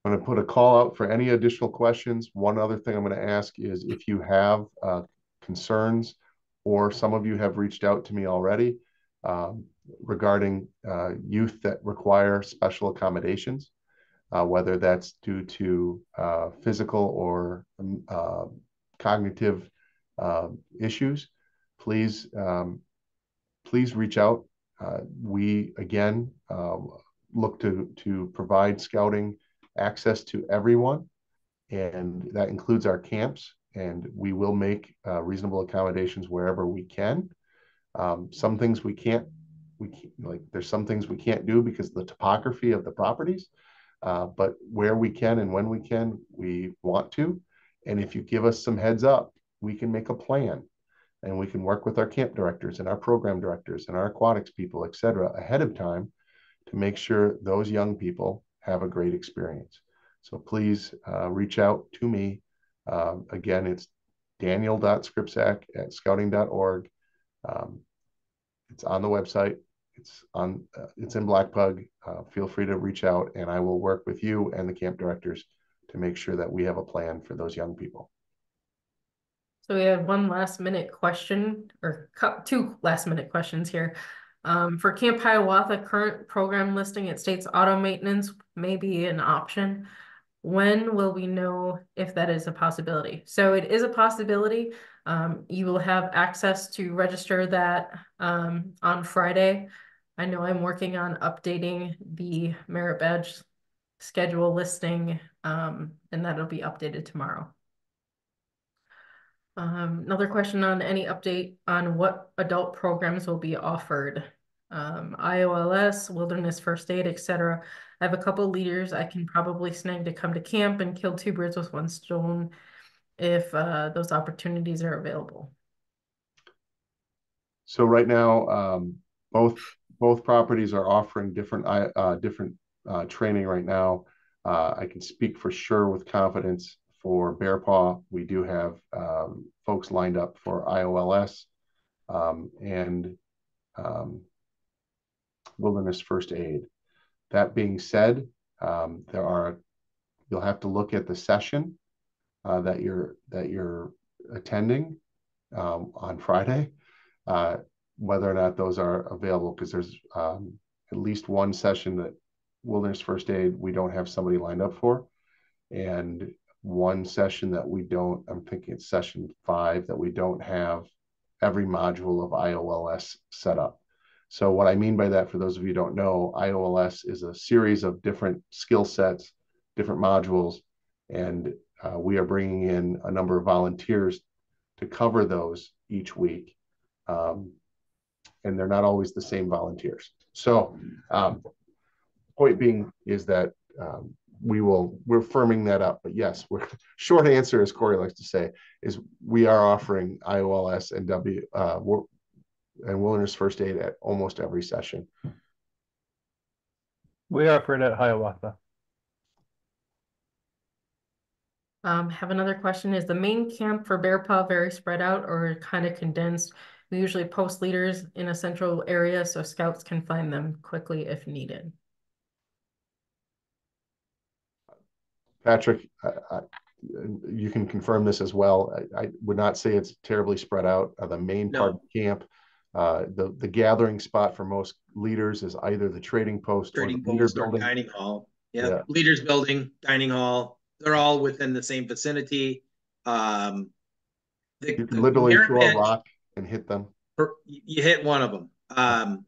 I'm going to put a call out for any additional questions. One other thing I'm going to ask is, if you have concerns, or some of you have reached out to me already regarding youth that require special accommodations, whether that's due to physical or cognitive issues, please reach out. We, again, look to provide scouting access to everyone, and that includes our camps, and we will make reasonable accommodations wherever we can. Some things there's some things we can't do because of the topography of the properties, but where we can and when we can, we want to. And if you give us some heads up, we can make a plan, and we can work with our camp directors and our program directors and our aquatics people, et cetera, ahead of time to make sure those young people have a great experience. So please reach out to me. Again, it's daniel.skripczak@scouting.org. It's on the website. It's in Blackpug. Feel free to reach out, and I will work with you and the camp directors to make sure that we have a plan for those young people. So we have one last minute question, or two last minute questions here. For Camp Hiawatha current program listing, it states auto maintenance may be an option. When will we know if that is a possibility? So it is a possibility. You will have access to register that on Friday. I know I'm working on updating the merit badge schedule listing, and that'll be updated tomorrow. Another question on any update on what adult programs will be offered. IOLS, wilderness first aid, etc. I have a couple leaders I can probably snag to come to camp and kill two birds with one stone if those opportunities are available. So right now, both properties are offering different training right now. I can speak for sure with confidence for Bear Paw. We do have folks lined up for IOLS and wilderness first aid. That being said, you'll have to look at the session that you're attending on Friday, whether or not those are available, because there's at least one session that wilderness first aid we don't have somebody lined up for, and one session that we don't, I'm thinking it's session 5, that we don't have every module of IOLS set up. So what I mean by that, for those of you who don't know, IOLS is a series of different skill sets, different modules, and we are bringing in a number of volunteers to cover those each week. And they're not always the same volunteers. So point being is that we're firming that up. But yes, short answer, as Corey likes to say, is we are offering IOLS and and wilderness first aid at almost every session. We offer it at Hiawatha. Have another question. Is the main camp for Bear Paw very spread out or kind of condensed? We usually post leaders in a central area so scouts can find them quickly if needed. Patrick, you can confirm this as well. I would not say it's terribly spread out. The main part of the camp, the gathering spot for most leaders is either the trading post or the leader building. Dining hall. Yeah, leaders building, dining hall. They're all within the same vicinity. You can literally throw a rock and hit them. You hit one of them.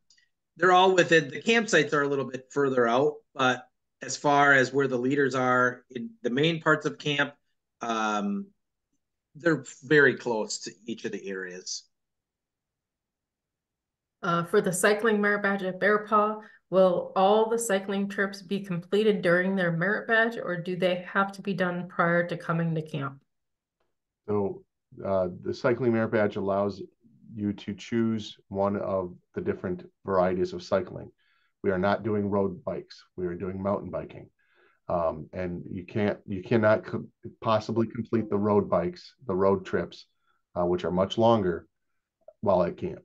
They're all within, the campsites are a little bit further out, but as far as where the leaders are in the main parts of camp, they're very close to each of the areas. For the cycling merit badge at Bear Paw, will all the cycling trips be completed during their merit badge, or do they have to be done prior to coming to camp? So the cycling merit badge allows you to choose one of the different varieties of cycling. We are not doing road bikes. We are doing mountain biking. And you cannot possibly complete the road bikes, the road trips, which are much longer, while at camp,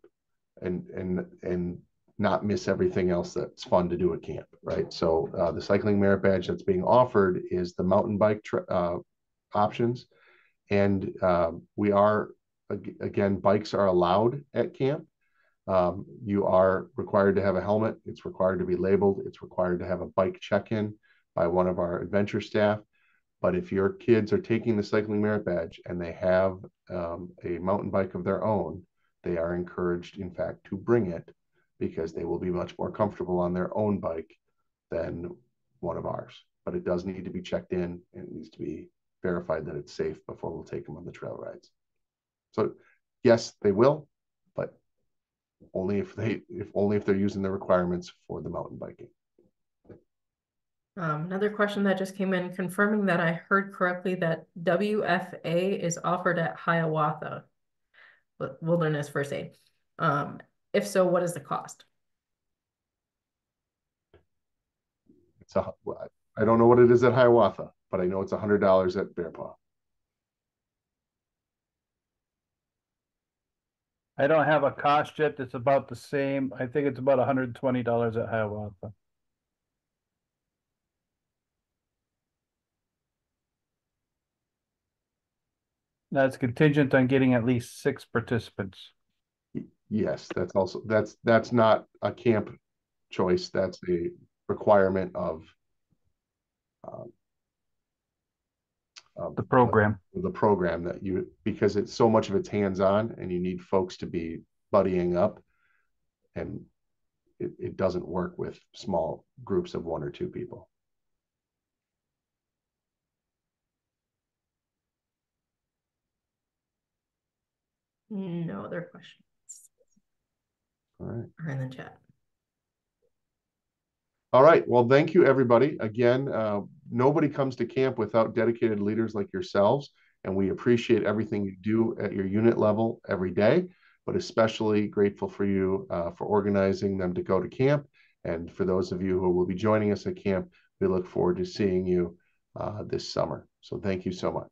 and not miss everything else that's fun to do at camp, right? So the cycling merit badge that's being offered is the mountain bike options, and we are, again, bikes are allowed at camp. You are required to have a helmet. It's required to be labeled. It's required to have a bike check-in by one of our adventure staff. But if your kids are taking the cycling merit badge and they have a mountain bike of their own, they are encouraged, in fact, to bring it, because they will be much more comfortable on their own bike than one of ours. But it does need to be checked in, and it needs to be verified that it's safe before we'll take them on the trail rides. So yes, they will, but only if they're using the requirements for the mountain biking. Another question that just came in, confirming that I heard correctly that WFA is offered at Hiawatha Wilderness First Aid. If so, what is the cost? I don't know what it is at Hiawatha, but I know it's $100 at Bear Paw. I don't have a cost yet. It's about the same. I think it's about $120 at Hiawatha. That's contingent on getting at least 6 participants. Yes, that's not a camp choice. That's a requirement of the program. The program that because it's so much of it's hands-on, and you need folks to be buddying up, and it doesn't work with small groups of 1 or 2 people. No other questions. All right. Are in the chat. All right. Well, thank you, everybody. Again, nobody comes to camp without dedicated leaders like yourselves, and we appreciate everything you do at your unit level every day, but especially grateful for you for organizing them to go to camp. And for those of you who will be joining us at camp, we look forward to seeing you this summer. So thank you so much.